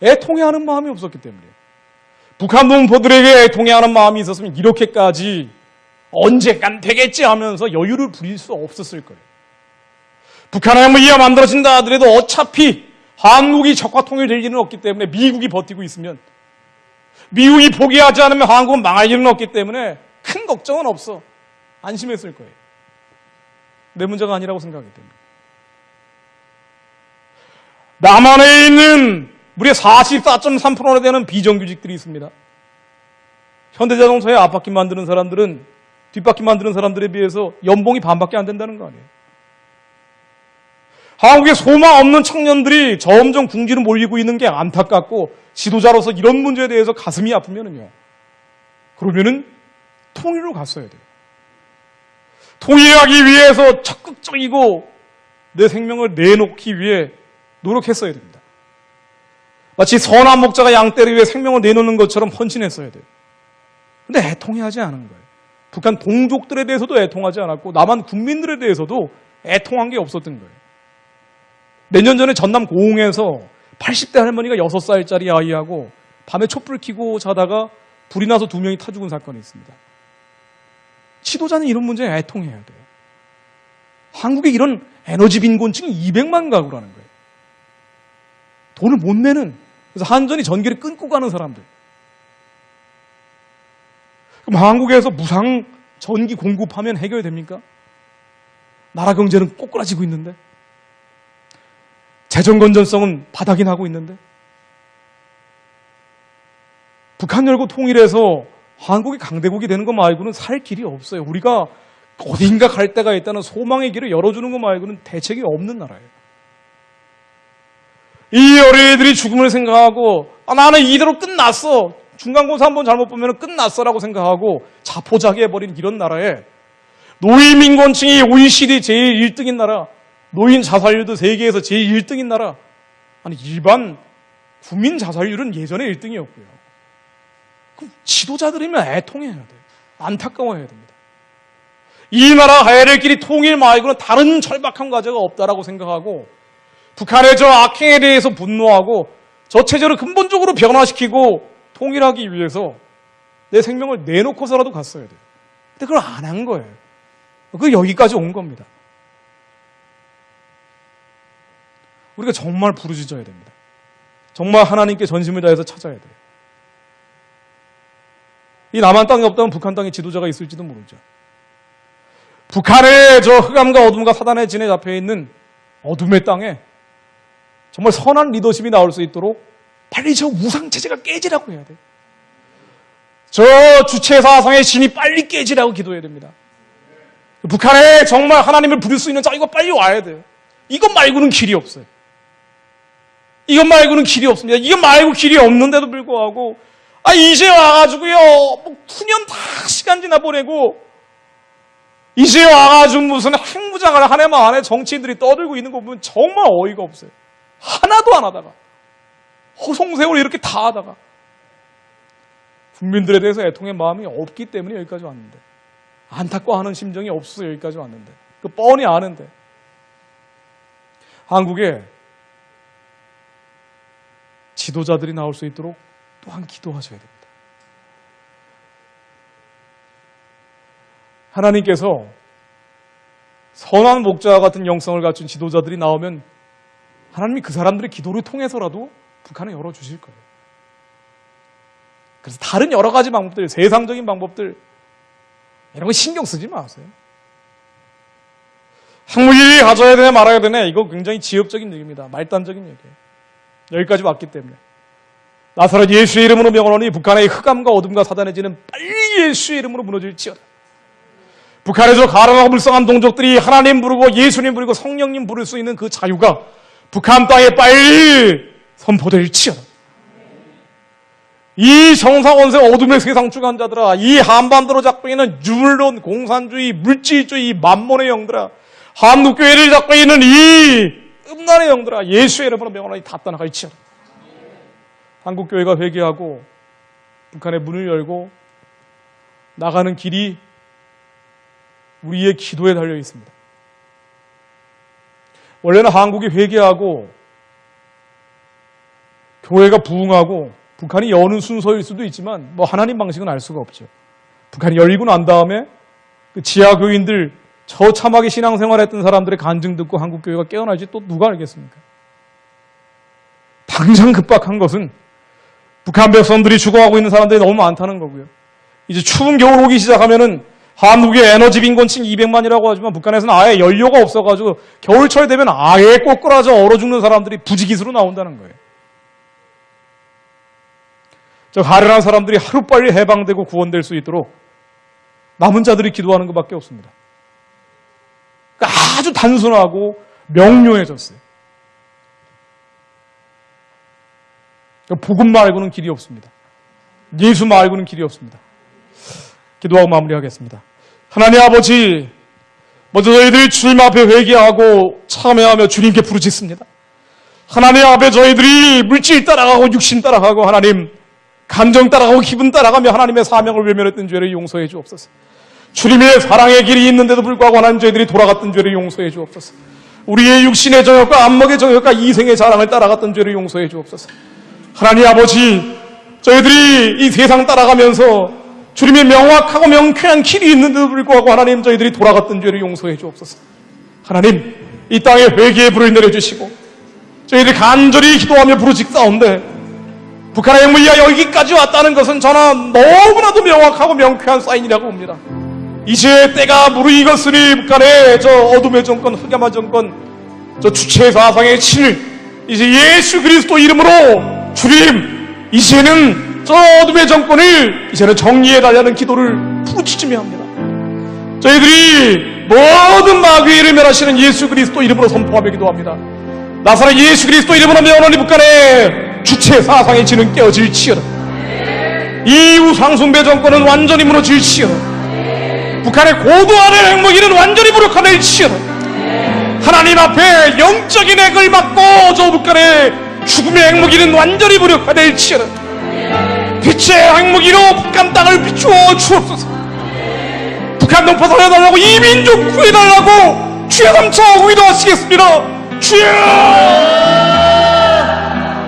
애통해하는 마음이 없었기 때문이에요. 북한 동포들에게 애통해하는 마음이 있었으면 이렇게까지 언젠간 되겠지 하면서 여유를 부릴 수 없었을 거예요. 북한의 핵무기가 만들어진다 하더라도 어차피 한국이 적화 통일될 일은 없기 때문에 미국이 버티고 있으면 미국이 포기하지 않으면 한국은 망할 일은 없기 때문에 큰 걱정은 없어. 안심했을 거예요. 내 문제가 아니라고 생각하기 때문에. 남한에 있는 무려 44.3%나 되는 비정규직들이 있습니다. 현대자동차의 앞바퀴 만드는 사람들은 뒷바퀴 만드는 사람들에 비해서 연봉이 반밖에 안 된다는 거 아니에요. 한국에 소망 없는 청년들이 점점 궁지로 몰리고 있는 게 안타깝고 지도자로서 이런 문제에 대해서 가슴이 아프면은요. 그러면은 통일로 갔어야 돼요. 통일하기 위해서 적극적이고 내 생명을 내놓기 위해 노력했어야 됩니다. 마치 선한 목자가 양떼를 위해 생명을 내놓는 것처럼 헌신했어야 돼요. 근데 애통해하지 않은 거예요. 북한 동족들에 대해서도 애통하지 않았고 남한 국민들에 대해서도 애통한 게 없었던 거예요. 몇 년 전에 전남 고흥에서 80대 할머니가 6살짜리 아이하고 밤에 촛불 켜고 자다가 불이 나서 2명이 타 죽은 사건이 있습니다. 지도자는 이런 문제에 애통해야 돼요. 한국에 이런 에너지 빈곤층이 200만 가구라는 거예요. 돈을 못 내는, 그래서 한전이 전기를 끊고 가는 사람들. 그럼 한국에서 무상 전기 공급하면 해결됩니까? 나라 경제는 꼬꾸라지고 있는데, 재정 건전성은 바닥이 나고 있는데, 북한 열고 통일해서 한국이 강대국이 되는 것 말고는 살 길이 없어요. 우리가 어딘가 갈 데가 있다는 소망의 길을 열어주는 것 말고는 대책이 없는 나라예요. 이 어린이들이 죽음을 생각하고 나는 이대로 끝났어. 중간고사 한번 잘못 보면 끝났어라고 생각하고 자포자기해버린 이런 나라에 노인 빈곤층이 OECD 제일 1등인 나라, 노인 자살률도 세계에서 제일 1등인 나라. 아니 일반 국민 자살률은 예전에 1등이었고요. 그럼 지도자들이면 애통해야 돼요. 안타까워해야 됩니다. 이 나라 가야 될 길이 통일 말고는 다른 절박한 과제가 없다라고 생각하고 북한의 저 악행에 대해서 분노하고 저 체제를 근본적으로 변화시키고 통일하기 위해서 내 생명을 내놓고서라도 갔어야 돼요. 근데 그걸 안 한 거예요. 그 여기까지 온 겁니다. 우리가 정말 부르짖어야 됩니다. 정말 하나님께 전심을 다해서 찾아야 돼요. 이 남한 땅이 없다면 북한 땅에 지도자가 있을지도 모르죠. 북한의 저 흑암과 어둠과 사단의 진에 잡혀있는 어둠의 땅에 정말 선한 리더십이 나올 수 있도록 빨리 저 우상체제가 깨지라고 해야 돼요. 저 주체사상의 신이 빨리 깨지라고 기도해야 됩니다. 북한에 정말 하나님을 부를 수 있는 자 이거 빨리 와야 돼요. 이것 말고는 길이 없어요. 이것 말고는 길이 없습니다. 이것 말고 길이 없는데도 불구하고 이제 와가지고요 9년 다 시간 지나 보내고 이제 와가지고 무슨 핵무장을 한 해만 안에 정치인들이 떠들고 있는 거 보면 정말 어이가 없어요. 하나도 안 하다가 허송세월 이렇게 다 하다가 국민들에 대해서 애통의 마음이 없기 때문에 여기까지 왔는데 안타까워하는 심정이 없어서 여기까지 왔는데 그 뻔히 아는데 한국에 지도자들이 나올 수 있도록 또한 기도하셔야 됩니다. 하나님께서 선한 목자와 같은 영성을 갖춘 지도자들이 나오면 하나님이 그 사람들의 기도를 통해서라도 북한을 열어주실 거예요. 그래서 다른 여러 가지 방법들, 세상적인 방법들 이런 거 신경 쓰지 마세요. 핵무기 가져야 되냐 말아야 되냐 이거 굉장히 지엽적인 얘기입니다. 말단적인 얘기예요. 여기까지 왔기 때문에 나사렛 예수의 이름으로 명하노니 북한의 흑암과 어둠과 사단의 진은 빨리 예수의 이름으로 무너질지어다. 북한에서 가련하고 불쌍한 동족들이 하나님 부르고 예수님 부르고 성령님 부를 수 있는 그 자유가 북한 땅에 빨리 선포될지어다. 이 정상원세 어둠의 세상 주관자들아, 이 한반도로 잡고 있는 유물론, 공산주의, 물질주의, 만몬의 영들아, 한국교회를 잡고 있는 이 음란의 영들아, 예수의 이름으로 명하노니 다 떠나갈지어다. 한국교회가 회개하고 북한의 문을 열고 나가는 길이 우리의 기도에 달려 있습니다. 원래는 한국이 회개하고 교회가 부흥하고 북한이 여는 순서일 수도 있지만 하나님 방식은 알 수가 없죠. 북한이 열리고 난 다음에 그 지하교인들 처참하게 신앙생활했던 사람들의 간증 듣고 한국교회가 깨어날지 또 누가 알겠습니까? 당장 급박한 것은 북한 백성들이 죽어가고 있는 사람들이 너무 많다는 거고요. 이제 추운 겨울 오기 시작하면은 한국의 에너지 빈곤층 200만이라고 하지만 북한에서는 아예 연료가 없어가지고 겨울철 되면 아예 꼬꾸라져 얼어 죽는 사람들이 부지기수로 나온다는 거예요. 저 가련한 사람들이 하루빨리 해방되고 구원될 수 있도록 남은 자들이 기도하는 것밖에 없습니다. 그러니까 아주 단순하고 명료해졌어요. 복음 말고는 길이 없습니다. 예수 말고는 길이 없습니다. 기도하고 마무리하겠습니다. 하나님 아버지, 먼저 저희들이 주님 앞에 회개하고 참회하며 주님께 부르짖습니다. 하나님 앞에 저희들이 물질 따라가고 육신 따라가고 하나님 감정 따라가고 기분 따라가며 하나님의 사명을 외면했던 죄를 용서해 주옵소서. 주님의 사랑의 길이 있는데도 불구하고 하나님 저희들이 돌아갔던 죄를 용서해 주옵소서. 우리의 육신의 정욕과 안목의 정욕과 이생의 자랑을 따라갔던 죄를 용서해 주옵소서. 하나님 아버지, 저희들이 이 세상 따라가면서 주님의 명확하고 명쾌한 길이 있는데도 불구하고 하나님 저희들이 돌아갔던 죄를 용서해 주옵소서. 하나님, 이 땅에 회개의 불을 내려주시고 저희들이 간절히 기도하며 부르짖사온데 북한의 핵무기가 여기까지 왔다는 것은 저는 너무나도 명확하고 명쾌한 사인이라고 봅니다. 이제 때가 무르익었으니 북한의 저 어둠의 정권, 흑야마 정권, 저 주체 사상의 칠, 이제 예수 그리스도 이름으로 주님, 이제는 저 어둠의 정권을 이제는 정리해달라는 기도를 부르짖으며 합니다. 저희들이 모든 마귀를 멸하시는 예수 그리스도 이름으로 선포하며 기도합니다. 나사렛 예수 그리스도 이름으로 명하노니 북한의 주체 사상의 진은 깨어질지어다. 이 우상숭배 정권은 완전히 무너질지어다. 북한의 고도화된 핵무기는 완전히 무력화될지어다. 하나님 앞에 영적인 핵을 막고 저 북한의 죽음의 핵무기는 완전히 무력화될지어다. 빛의 핵무기로 북한 땅을 비추어 주옵소서. 북한 동포 살려달라고, 이민족 구해달라고 주여 삼차하고 기도하시겠습니다. 주여!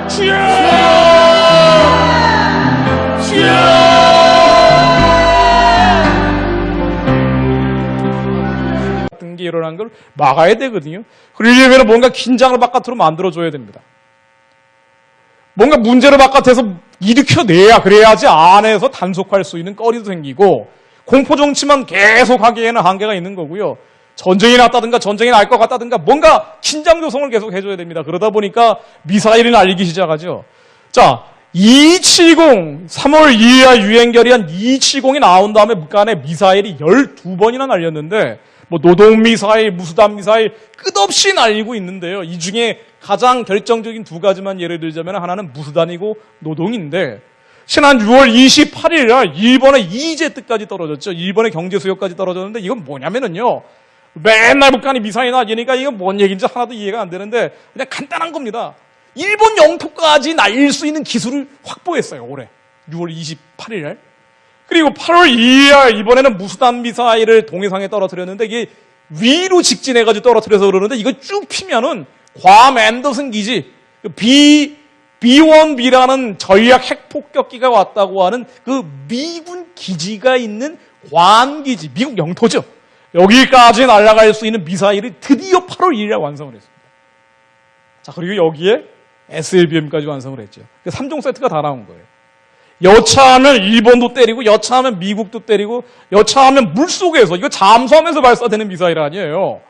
주여! 주여! 같은 게 일어난 걸 막아야 되거든요. 그러려면 뭔가 긴장을 바깥으로 만들어줘야 됩니다. 뭔가 문제를 바깥에서 일으켜내야, 그래야지 안에서 단속할 수 있는 거리도 생기고, 공포정치만 계속 하기에는 한계가 있는 거고요. 전쟁이 났다든가 전쟁이 날 것 같다든가 뭔가 긴장 조성을 계속 해줘야 됩니다. 그러다 보니까 미사일이 날리기 시작하죠. 자, 270, 3월 2일에 유행 결의안 270이 나온 다음에 북한에 미사일이 12번이나 날렸는데, 뭐 노동미사일, 무수단미사일 끝없이 날리고 있는데요. 이 중에 가장 결정적인 두 가지만 예를 들자면 하나는 무수단이고 노동인데, 지난 6월 28일 날 일본의 EEZ까지 떨어졌죠. 일본의 경제수요까지 떨어졌는데 이건 뭐냐면은요, 맨날 북한이 미사일 날리니까 이건 뭔 얘기인지 하나도 이해가 안 되는데 그냥 간단한 겁니다. 일본 영토까지 날릴 수 있는 기술을 확보했어요. 올해 6월 28일 날. 그리고 8월 2일 날 이번에는 무수단 미사일을 동해상에 떨어뜨렸는데 이게 위로 직진해가지고 떨어뜨려서 그러는데 이거 쭉 피면은 괌 앤더슨 기지 B-1B라는 전략 핵폭격기가 왔다고 하는 그 미군 기지가 있는 괌 기지, 미국 영토죠. 여기까지 날아갈 수 있는 미사일을 드디어 8월 2일에 완성을 했습니다. 자, 그리고 여기에 SLBM까지 완성을 했죠. 3종 세트가 다 나온 거예요. 여차하면 일본도 때리고, 여차하면 미국도 때리고, 여차하면 물속에서, 이거 잠수함에서 발사되는 미사일 아니에요.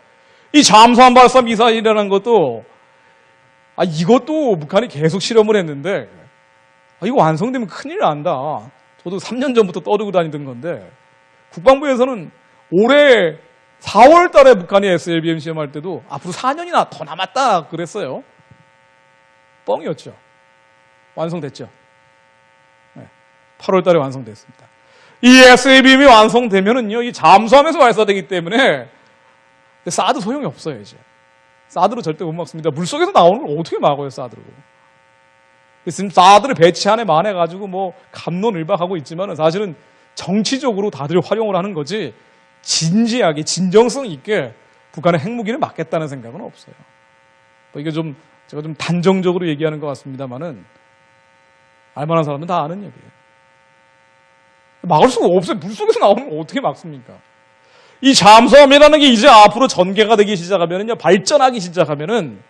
이 잠수함 발사 미사일이라는 것도, 이것도 북한이 계속 실험을 했는데, 이거 완성되면 큰일 난다. 저도 3년 전부터 떠들고 다니던 건데, 국방부에서는 올해 4월 달에 북한이 SLBM 시험할 때도 앞으로 4년이나 더 남았다 그랬어요. 뻥이었죠. 완성됐죠. 8월 달에 완성됐습니다. 이 SLBM이 완성되면은요, 이 잠수함에서 발사되기 때문에 사드 소용이 없어요, 이제. 사드로 절대 못 막습니다. 물속에서 나오는 걸 어떻게 막아요, 사드로. 지금 사드를 배치안에 만해가지고 뭐 갑론을박하고 있지만은 사실은 정치적으로 다들 활용을 하는 거지 진지하게 진정성 있게 북한의 핵무기를 막겠다는 생각은 없어요. 이게 좀 제가 좀 단정적으로 얘기하는 것 같습니다만은 알만한 사람은 다 아는 얘기예요. 막을 수가 없어요. 물속에서 나오는 걸 어떻게 막습니까? 이 잠수함이라는 게 이제 앞으로 전개가 되기 시작하면은요, 발전하기 시작하면은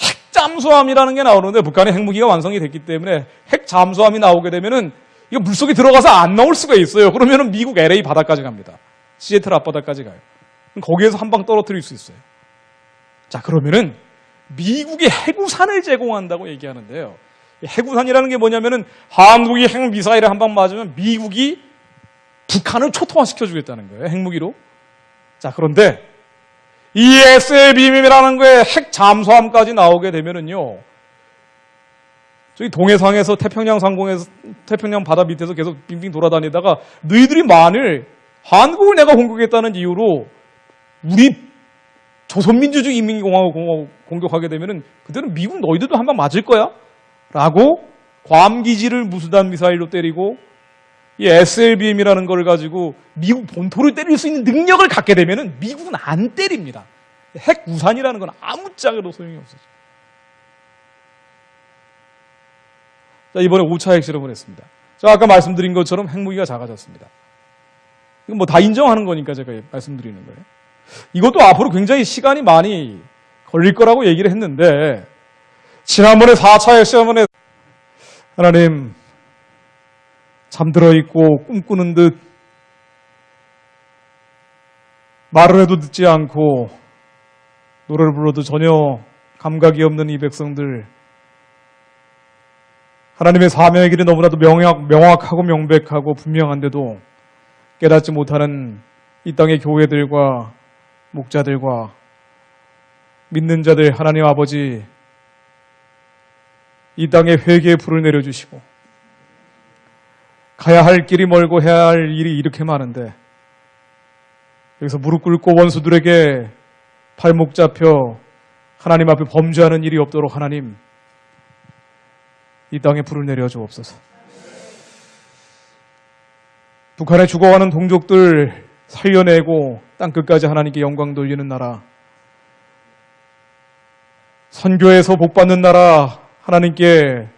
핵 잠수함이라는 게 나오는데 북한의 핵무기가 완성이 됐기 때문에 핵 잠수함이 나오게 되면은 이거 물속에 들어가서 안 나올 수가 있어요. 그러면은 미국 LA 바다까지 갑니다. 시애틀 앞바다까지 가요. 거기에서 한 방 떨어뜨릴 수 있어요. 자, 그러면은 미국이 해구산을 제공한다고 얘기하는데요. 해구산이라는 게 뭐냐면은 한국이 핵미사일에 한 방 맞으면 미국이 북한을 초토화시켜 주겠다는 거예요. 핵무기로. 자, 그런데 이 SLBM이라는 거에 핵 잠수함까지 나오게 되면은요, 저기 동해상에서 태평양 상공에서 태평양 바다 밑에서 계속 빙빙 돌아다니다가 너희들이 만일 한국을 내가 공격했다는 이유로 우리 조선민주주의인민공화국 공격하게 되면은 그때는 미국 너희들도 한 방 맞을 거야? 라고 괌 기지를 무수단 미사일로 때리고 이 SLBM이라는 걸 가지고 미국 본토를 때릴 수 있는 능력을 갖게 되면은 미국은 안 때립니다. 핵 우산이라는 건 아무짝에도 소용이 없어요. 자, 이번에 5차 핵실험을 했습니다. 자, 아까 말씀드린 것처럼 핵무기가 작아졌습니다. 이건 뭐 다 인정하는 거니까 제가 말씀드리는 거예요. 이것도 앞으로 굉장히 시간이 많이 걸릴 거라고 얘기를 했는데, 지난번에 4차 핵실험을 하나님 잠들어 있고 꿈꾸는 듯 말을 해도 듣지 않고 노래를 불러도 전혀 감각이 없는 이 백성들, 하나님의 사명의 길이 너무나도 명확하고 명백하고 분명한데도 깨닫지 못하는 이 땅의 교회들과 목자들과 믿는 자들, 하나님 아버지, 이 땅에 회개의 불을 내려주시고 가야 할 길이 멀고 해야 할 일이 이렇게 많은데 여기서 무릎 꿇고 원수들에게 발목 잡혀 하나님 앞에 범죄하는 일이 없도록 하나님 이 땅에 불을 내려 주옵소서. 북한에 죽어가는 동족들 살려내고 땅끝까지 하나님께 영광 돌리는 나라, 선교에서 복받는 나라, 하나님께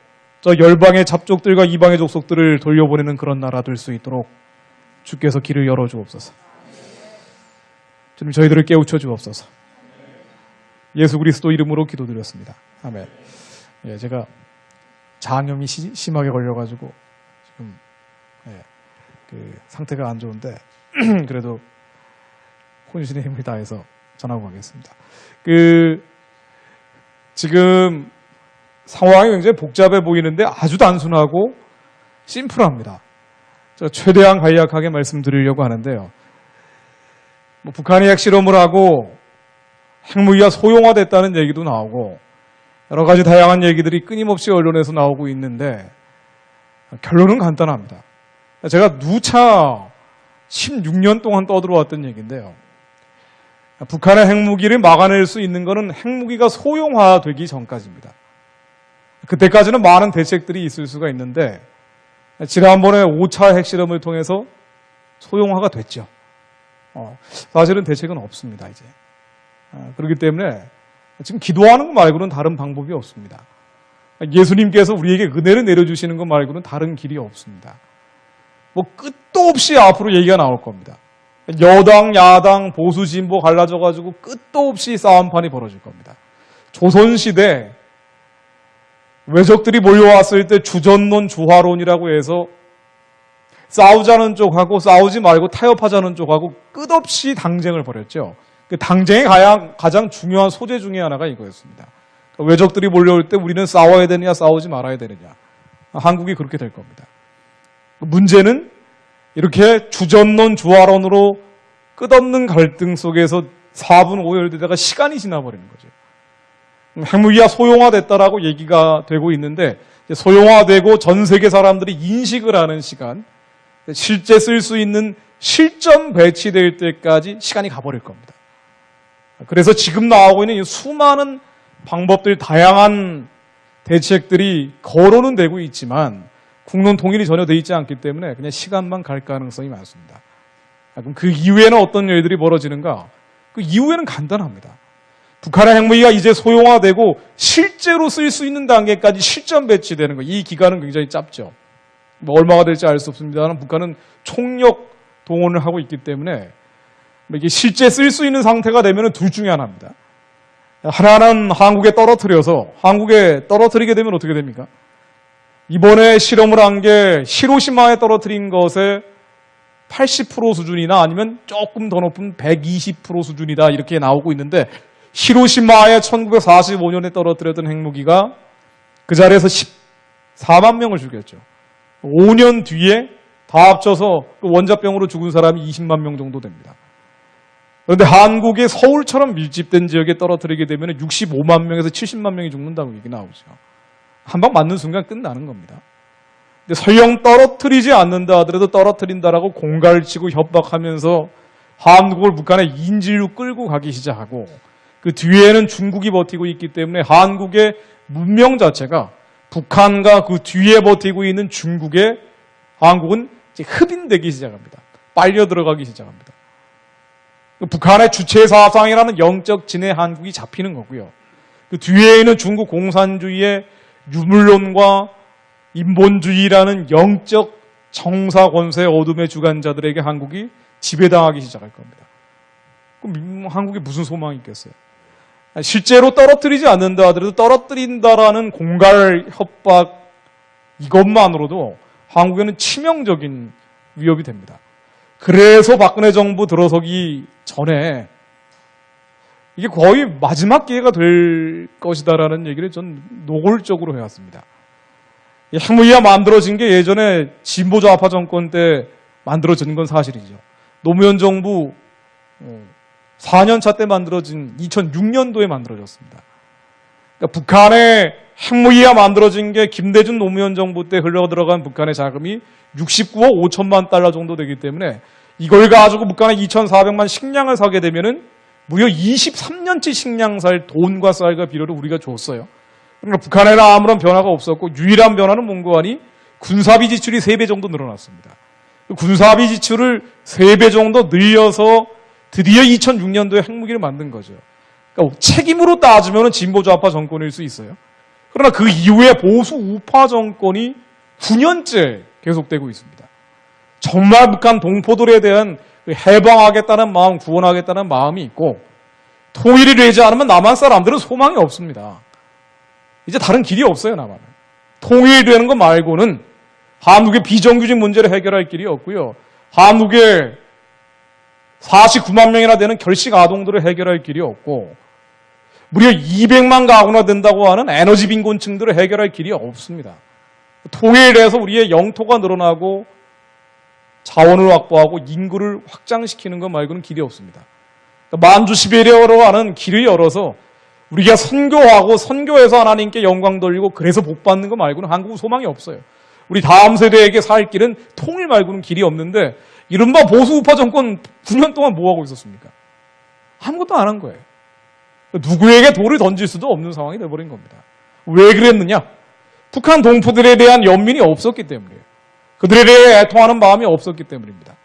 저 열방의 잡족들과 이방의 족속들을 돌려보내는 그런 나라 될 수 있도록 주께서 길을 열어 주옵소서. 주님, 저희들을 깨우쳐 주옵소서. 예수 그리스도 이름으로 기도드렸습니다. 아멘. 예, 제가 장염이 심하게 걸려가지고 지금 그 상태가 안 좋은데 그래도 혼신의 힘을 다해서 전하고 가겠습니다. 지금 상황이 굉장히 복잡해 보이는데 아주 단순하고 심플합니다. 제가 최대한 간략하게 말씀드리려고 하는데요. 뭐 북한이 핵실험을 하고 핵무기가 소형화됐다는 얘기도 나오고 여러 가지 다양한 얘기들이 끊임없이 언론에서 나오고 있는데 결론은 간단합니다. 제가 누차 16년 동안 떠들어왔던 얘기인데요. 북한의 핵무기를 막아낼 수 있는 것은 핵무기가 소형화되기 전까지입니다. 그때까지는 많은 대책들이 있을 수가 있는데 지난번에 5차 핵실험을 통해서 소형화가 됐죠. 사실은 대책은 없습니다, 이제. 그렇기 때문에 지금 기도하는 것 말고는 다른 방법이 없습니다. 예수님께서 우리에게 은혜를 내려주시는 것 말고는 다른 길이 없습니다. 뭐 끝도 없이 앞으로 얘기가 나올 겁니다. 여당, 야당, 보수, 진보 갈라져가지고 끝도 없이 싸움판이 벌어질 겁니다. 조선시대 외적들이 몰려왔을 때 주전론, 주화론이라고 해서 싸우자는 쪽하고 싸우지 말고 타협하자는 쪽하고 끝없이 당쟁을 벌였죠. 그 당쟁의 가장 중요한 소재 중에 하나가 이거였습니다. 외적들이 몰려올 때 우리는 싸워야 되느냐 싸우지 말아야 되느냐. 한국이 그렇게 될 겁니다. 문제는 이렇게 주전론, 주화론으로 끝없는 갈등 속에서 4분 오열되다가 시간이 지나버리는 거죠. 핵무기가 소형화됐다라고 얘기가 되고 있는데 소형화되고 전 세계 사람들이 인식을 하는 시간, 실제 쓸 수 있는 실전 배치될 때까지 시간이 가버릴 겁니다. 그래서 지금 나오고 있는 수많은 방법들, 다양한 대책들이 거론은 되고 있지만 국론 통일이 전혀 돼 있지 않기 때문에 그냥 시간만 갈 가능성이 많습니다. 그럼 그 이후에는 어떤 일들이 벌어지는가? 그 이후에는 간단합니다. 북한의 핵무기가 이제 소형화되고 실제로 쓸 수 있는 단계까지 실전 배치되는 거. 이 기간은 굉장히 짧죠. 뭐 얼마가 될지 알 수 없습니다만 북한은 총력 동원을 하고 있기 때문에 이게 실제 쓸 수 있는 상태가 되면 둘 중에 하나입니다. 하나는 한국에 떨어뜨리게 되면 어떻게 됩니까? 이번에 실험을 한 게 히로시마에 떨어뜨린 것의 80% 수준이나 아니면 조금 더 높은 120% 수준이다 이렇게 나오고 있는데 히로시마에 1945년에 떨어뜨렸던 핵무기가 그 자리에서 14만 명을 죽였죠. 5년 뒤에 다 합쳐서 그 원자병으로 죽은 사람이 20만 명 정도 됩니다. 그런데 한국의 서울처럼 밀집된 지역에 떨어뜨리게 되면 65만 명에서 70만 명이 죽는다고 얘기 나오죠. 한 방 맞는 순간 끝나는 겁니다. 근데 설령 떨어뜨리지 않는다 하더라도 떨어뜨린다라고 공갈을 치고 협박하면서 한국을 북한의 인질로 끌고 가기 시작하고 그 뒤에는 중국이 버티고 있기 때문에 한국의 문명 자체가 북한과 그 뒤에 버티고 있는 중국에 한국은 이제 흡인되기 시작합니다. 빨려 들어가기 시작합니다. 북한의 주체 사상이라는 영적 진해 한국이 잡히는 거고요. 그 뒤에 있는 중국 공산주의의 유물론과 인본주의라는 영적 정사 권세 어둠의 주관자들에게 한국이 지배당하기 시작할 겁니다. 그럼 한국에 무슨 소망이 있겠어요? 실제로 떨어뜨리지 않는다 하더라도 떨어뜨린다라는 공갈 협박 이것만으로도 한국에는 치명적인 위협이 됩니다. 그래서 박근혜 정부 들어서기 전에 이게 거의 마지막 기회가 될 것이다라는 얘기를 전 노골적으로 해왔습니다. 핵무기가 만들어진 게 예전에 진보좌파 정권 때 만들어진 건 사실이죠. 노무현 정부 4년차 때 만들어진 2006년도에 만들어졌습니다. 그러니까 북한의 핵무기가 만들어진 게 김대중 노무현 정부 때 흘러들어간 북한의 자금이 69억 5천만 달러 정도 되기 때문에 이걸 가지고 북한의 2,400만 식량을 사게 되면은 무려 23년치 식량 살 돈과 쌀과 비료를 우리가 줬어요. 그러니까 북한에는 아무런 변화가 없었고 유일한 변화는 뭔고 하니 군사비 지출이 3배 정도 늘어났습니다. 군사비 지출을 3배 정도 늘려서 드디어 2006년도에 핵무기를 만든 거죠. 그러니까 책임으로 따지면 진보좌파 정권일 수 있어요. 그러나 그 이후에 보수 우파 정권이 9년째 계속되고 있습니다. 정말 북한 동포들에 대한 해방하겠다는 마음, 구원하겠다는 마음이 있고 통일이 되지 않으면 남한 사람들은 소망이 없습니다. 이제 다른 길이 없어요, 남한은. 통일되는 것 말고는 한국의 비정규직 문제를 해결할 길이 없고요. 한국의 49만 명이나 되는 결식 아동들을 해결할 길이 없고 무려 200만 가구나 된다고 하는 에너지 빈곤층들을 해결할 길이 없습니다. 통일돼서 우리의 영토가 늘어나고 자원을 확보하고 인구를 확장시키는 것 말고는 길이 없습니다. 그러니까 만주 시베리아로 하는 길을 열어서 우리가 선교하고 선교해서 하나님께 영광 돌리고 그래서 복 받는 것 말고는 한국은 소망이 없어요. 우리 다음 세대에게 살 길은 통일 말고는 길이 없는데 이른바 보수 우파 정권 9년 동안 뭐 하고 있었습니까? 아무것도 안 한 거예요. 누구에게 돌을 던질 수도 없는 상황이 돼버린 겁니다. 왜 그랬느냐? 북한 동포들에 대한 연민이 없었기 때문이에요. 그들에 대해 애통하는 마음이 없었기 때문입니다.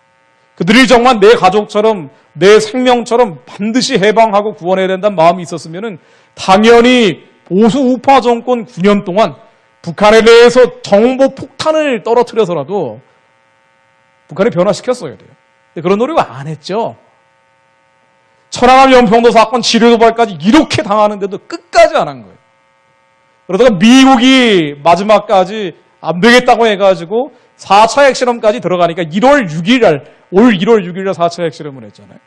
그들이 정말 내 가족처럼 내 생명처럼 반드시 해방하고 구원해야 된다는 마음이 있었으면 당연히 보수 우파 정권 9년 동안 북한에 대해서 정보 폭탄을 떨어뜨려서라도 북한을 변화시켰어야 돼요. 근데 그런 노력을 안 했죠. 천안함 연평도 사건 지뢰 도발까지 이렇게 당하는데도 끝까지 안 한 거예요. 그러다가 미국이 마지막까지 안 되겠다고 해가지고 4차 핵실험까지 들어가니까 올 1월 6일 날 4차 핵실험을 했잖아요.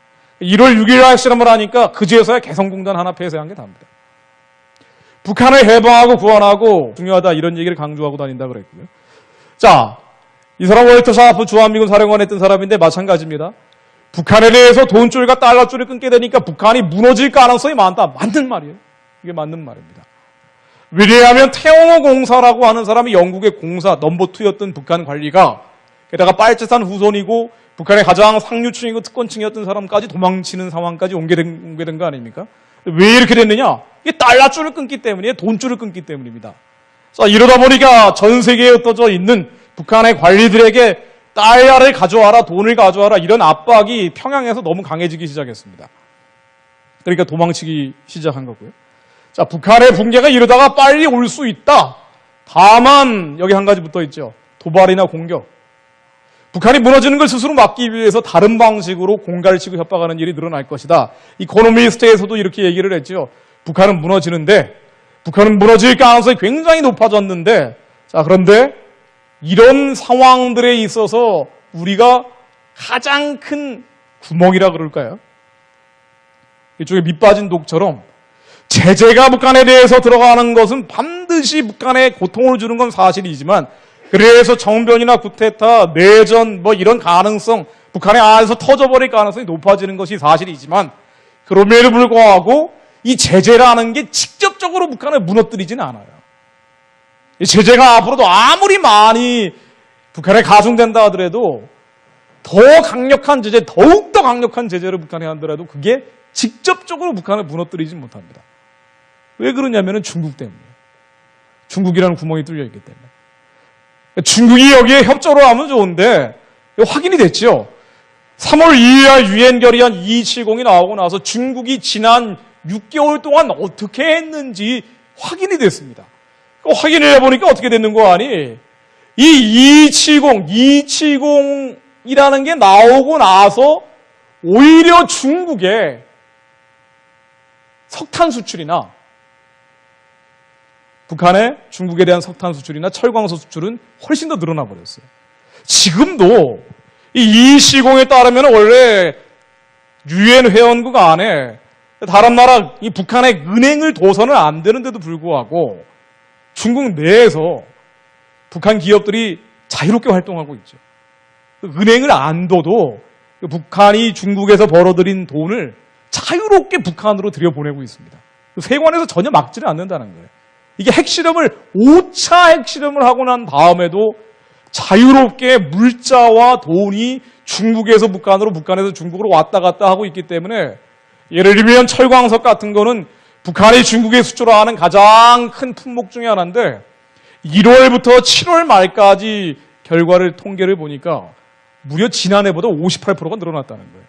1월 6일 날 핵실험을 하니까 그제서야 개성공단 하나 폐쇄한 게 답니다. 북한을 해방하고 구원하고 중요하다 이런 얘기를 강조하고 다닌다 그랬고요. 자, 이 사람 월터 샤프 주한미군 사령관 했던 사람인데 마찬가지입니다. 북한에 대해서 돈줄과 달러줄을 끊게 되니까 북한이 무너질 가능성이 많다. 맞는 말이에요. 이게 맞는 말입니다. 왜냐하면 태영호 공사라고 하는 사람이 영국의 공사 넘버2였던 북한 관리가 게다가 빨치산 후손이고 북한의 가장 상류층이고 특권층이었던 사람까지 도망치는 상황까지 옮게 된 거 아닙니까? 왜 이렇게 됐느냐? 이게 달러줄을 끊기 때문이에요. 돈줄을 끊기 때문입니다. 자, 이러다 보니까 전 세계에 흩어져 있는 북한의 관리들에게 달러를 가져와라, 돈을 가져와라 이런 압박이 평양에서 너무 강해지기 시작했습니다. 그러니까 도망치기 시작한 거고요. 자, 북한의 붕괴가 이러다가 빨리 올 수 있다. 다만 여기 한 가지 붙어 있죠. 도발이나 공격. 북한이 무너지는 걸 스스로 막기 위해서 다른 방식으로 공갈을 치고 협박하는 일이 늘어날 것이다. 이코노미스트에서도 이렇게 얘기를 했죠. 북한은 무너지는데, 북한은 무너질 가능성이 굉장히 높아졌는데, 자, 그런데 이런 상황들에 있어서 우리가 가장 큰 구멍이라 그럴까요? 이쪽에 밑 빠진 독처럼 제재가 북한에 대해서 들어가는 것은 반드시 북한에 고통을 주는 건 사실이지만 그래서 정변이나 쿠데타, 내전 뭐 이런 가능성 북한의 안에서 터져버릴 가능성이 높아지는 것이 사실이지만 그럼에도 불구하고 이 제재라는 게 직접적으로 북한을 무너뜨리지는 않아요. 이 제재가 앞으로도 아무리 많이 북한에 가중된다 하더라도 더 강력한 제재, 더욱더 강력한 제재를 북한에 한다라도 그게 직접적으로 북한을 무너뜨리지 못합니다. 왜 그러냐면은 중국 때문이에요. 중국이라는 구멍이 뚫려 있기 때문에. 중국이 여기에 협조를 하면 좋은데 확인이 됐죠. 3월 2일 유엔 결의안 270이 나오고 나서 중국이 지난 6개월 동안 어떻게 했는지 확인이 됐습니다. 확인을 해보니까 어떻게 됐는 거 아니? 이 270이라는 게 나오고 나서 오히려 중국의 석탄 수출이나 북한의 중국에 대한 석탄 수출이나 철광석 수출은 훨씬 더 늘어나 버렸어요. 지금도 이 270에 따르면 원래 유엔 회원국 안에 다른 나라 이 북한의 은행을 둬서는 안 되는데도 불구하고 중국 내에서 북한 기업들이 자유롭게 활동하고 있죠. 은행을 안 둬도 북한이 중국에서 벌어들인 돈을 자유롭게 북한으로 들여보내고 있습니다. 세관에서 전혀 막지를 않는다는 거예요. 이게 핵실험을 5차 핵실험을 하고 난 다음에도 자유롭게 물자와 돈이 중국에서 북한으로, 북한에서 중국으로 왔다 갔다 하고 있기 때문에 예를 들면 철광석 같은 거는 북한이 중국에 수출하는 가장 큰 품목 중에 하나인데 1월부터 7월 말까지 결과를 통계를 보니까 무려 지난해보다 58%가 늘어났다는 거예요.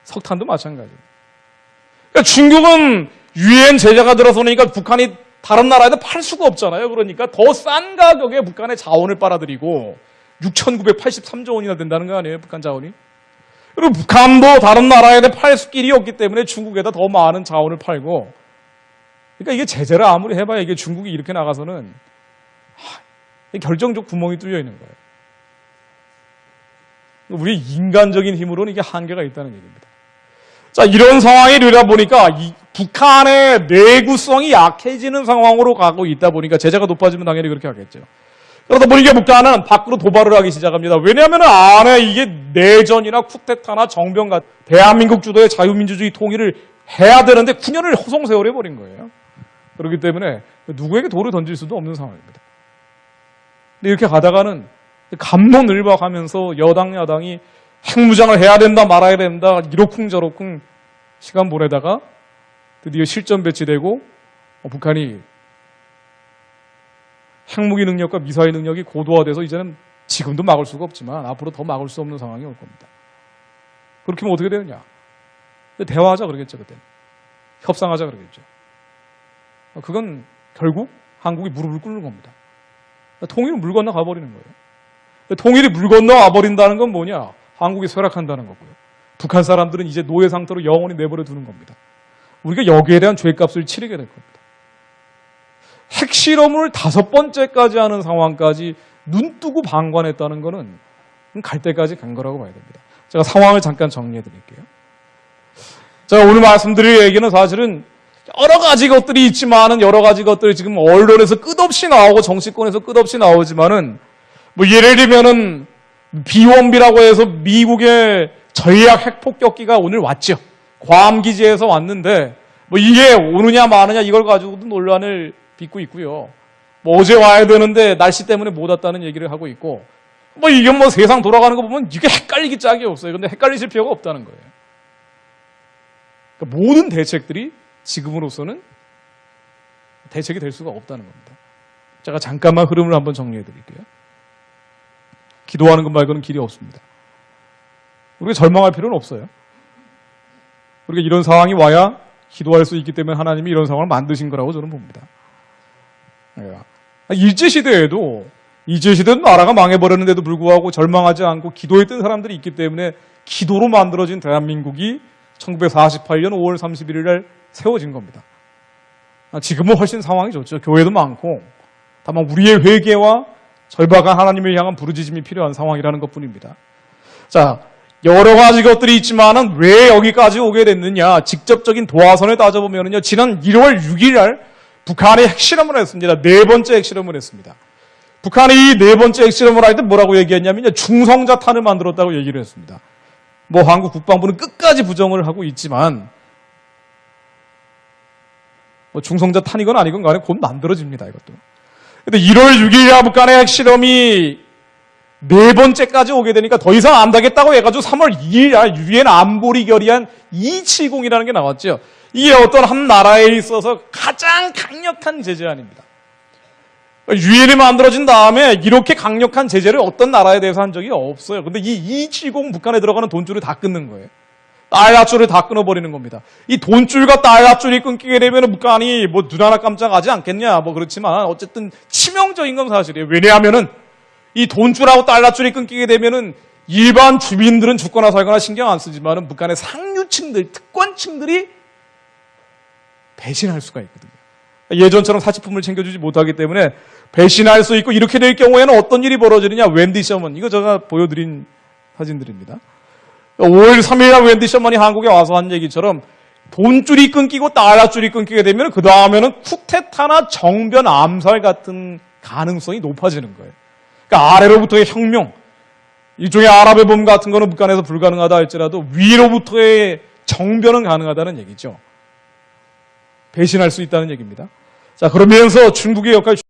석탄도 마찬가지예요. 그러니까 중국은 유엔 제재가 들어서니까 북한이 다른 나라에도 팔 수가 없잖아요. 그러니까 더 싼 가격에 북한의 자원을 빨아들이고 6,983조 원이나 된다는 거 아니에요, 북한 자원이? 그리고 북한도 다른 나라에 팔 길이 없기 때문에 중국에다 더 많은 자원을 팔고, 그러니까 이게 제재를 아무리 해봐야 이게 중국이 이렇게 나가서는 결정적 구멍이 뚫려 있는 거예요. 우리 인간적인 힘으로는 이게 한계가 있다는 얘기입니다. 자, 이런 상황이 되다 보니까 북한의 내구성이 약해지는 상황으로 가고 있다 보니까 제재가 높아지면 당연히 그렇게 하겠죠. 그러다 보니까 북한은 밖으로 도발을 하기 시작합니다. 왜냐하면 안에 이게 내전이나 쿠데타나 정변 같은 대한민국 주도의 자유민주주의 통일을 해야 되는데 9년을 허송세월해 버린 거예요. 그렇기 때문에 누구에게 돌을 던질 수도 없는 상황입니다. 근데 이렇게 가다가는 갑론을박하면서 여당 야당이 핵무장을 해야 된다 말아야 된다 이러쿵저러쿵 시간 보내다가 드디어 실전 배치되고 북한이 핵무기 능력과 미사일 능력이 고도화돼서 이제는 지금도 막을 수가 없지만 앞으로 더 막을 수 없는 상황이 올 겁니다. 그렇게 하면 어떻게 되느냐? 대화하자 그러겠죠. 그때는. 협상하자 그러겠죠. 그건 결국 한국이 무릎을 꿇는 겁니다. 통일은 물 건너 가버리는 거예요. 통일이 물 건너 와버린다는 건 뭐냐? 한국이 쇠락한다는 거고요. 북한 사람들은 이제 노예 상태로 영원히 내버려 두는 겁니다. 우리가 여기에 대한 죄값을 치르게 될 겁니다. 핵실험을 5번째까지 하는 상황까지 눈 뜨고 방관했다는 거는 갈 때까지 간 거라고 봐야 됩니다. 제가 상황을 잠깐 정리해 드릴게요. 제가 오늘 말씀드릴 얘기는 사실은 여러 가지 것들이 있지만은 여러 가지 것들이 지금 언론에서 끝없이 나오고 정치권에서 끝없이 나오지만은 뭐 예를 들면은 비원비라고 해서 미국의 전략 핵폭격기가 오늘 왔죠. 괌 기지에서 왔는데 뭐 이게 오느냐 마느냐 이걸 가지고도 논란을 빚고 있고요. 뭐 어제 와야 되는데 날씨 때문에 못 왔다는 얘기를 하고 있고 뭐 이게 뭐 세상 돌아가는 거 보면 이게 헷갈리기 짝이 없어요. 근데 헷갈리실 필요가 없다는 거예요. 그러니까 모든 대책들이 지금으로서는 대책이 될 수가 없다는 겁니다. 제가 잠깐만 흐름을 한번 정리해 드릴게요. 기도하는 것 말고는 길이 없습니다. 우리가 절망할 필요는 없어요. 우리가 이런 상황이 와야 기도할 수 있기 때문에 하나님이 이런 상황을 만드신 거라고 저는 봅니다. 일제시대에도 나라가 망해버렸는데도 불구하고 절망하지 않고 기도에 뜬 사람들이 있기 때문에 기도로 만들어진 대한민국이 1948년 5월 31일 날 세워진 겁니다. 지금은 훨씬 상황이 좋죠. 교회도 많고 다만 우리의 회개와 절박한 하나님을 향한 부르짖음이 필요한 상황이라는 것뿐입니다. 자, 여러 가지 것들이 있지만은 왜 여기까지 오게 됐느냐? 직접적인 도화선을 따져보면은요, 지난 1월 6일 날 북한이 핵실험을 했습니다. 4번째 핵실험을 했습니다. 북한이 이 4번째 핵실험을 할 때 뭐라고 얘기했냐면요, 중성자탄을 만들었다고 얘기를 했습니다. 뭐 한국 국방부는 끝까지 부정을 하고 있지만 뭐 중성자 탄이건 아니건 간에 곧 만들어집니다, 이것도. 근데 1월 6일 북한의 핵실험이 네 번째까지 오게 되니까 더 이상 안 되겠다고 해가지고 3월 2일 유엔 안보리 결의안 270이라는 게 나왔죠. 이게 어떤 한 나라에 있어서 가장 강력한 제재안입니다. 유엔이 만들어진 다음에 이렇게 강력한 제재를 어떤 나라에 대해서 한 적이 없어요. 근데 이 270 북한에 들어가는 돈줄을 다 끊는 거예요. 달러줄을 다 끊어버리는 겁니다. 이 돈줄과 달러줄이 끊기게 되면 북한이 뭐 눈 하나 깜짝하지 않겠냐, 뭐 그렇지만 어쨌든 치명적인 건 사실이에요. 왜냐하면은 이 돈줄하고 달러줄이 끊기게 되면은 일반 주민들은 죽거나 살거나 신경 안 쓰지만은 북한의 상류층들, 특권층들이 배신할 수가 있거든요. 예전처럼 사치품을 챙겨주지 못하기 때문에 배신할 수 있고, 이렇게 될 경우에는 어떤 일이 벌어지느냐. 웬디 셔먼, 이거 제가 보여드린 사진들입니다. 5월 3일 웬디 셔먼이 한국에 와서 한 얘기처럼 돈줄이 끊기고 달러줄이 끊기게 되면 그 다음에는 쿠데타나 정변 암살 같은 가능성이 높아지는 거예요. 그러니까 아래로부터의 혁명, 일종의 아랍의 봄 같은 거는 북한에서 불가능하다 할지라도 위로부터의 정변은 가능하다는 얘기죠. 배신할 수 있다는 얘기입니다. 자, 그러면서 중국의 역할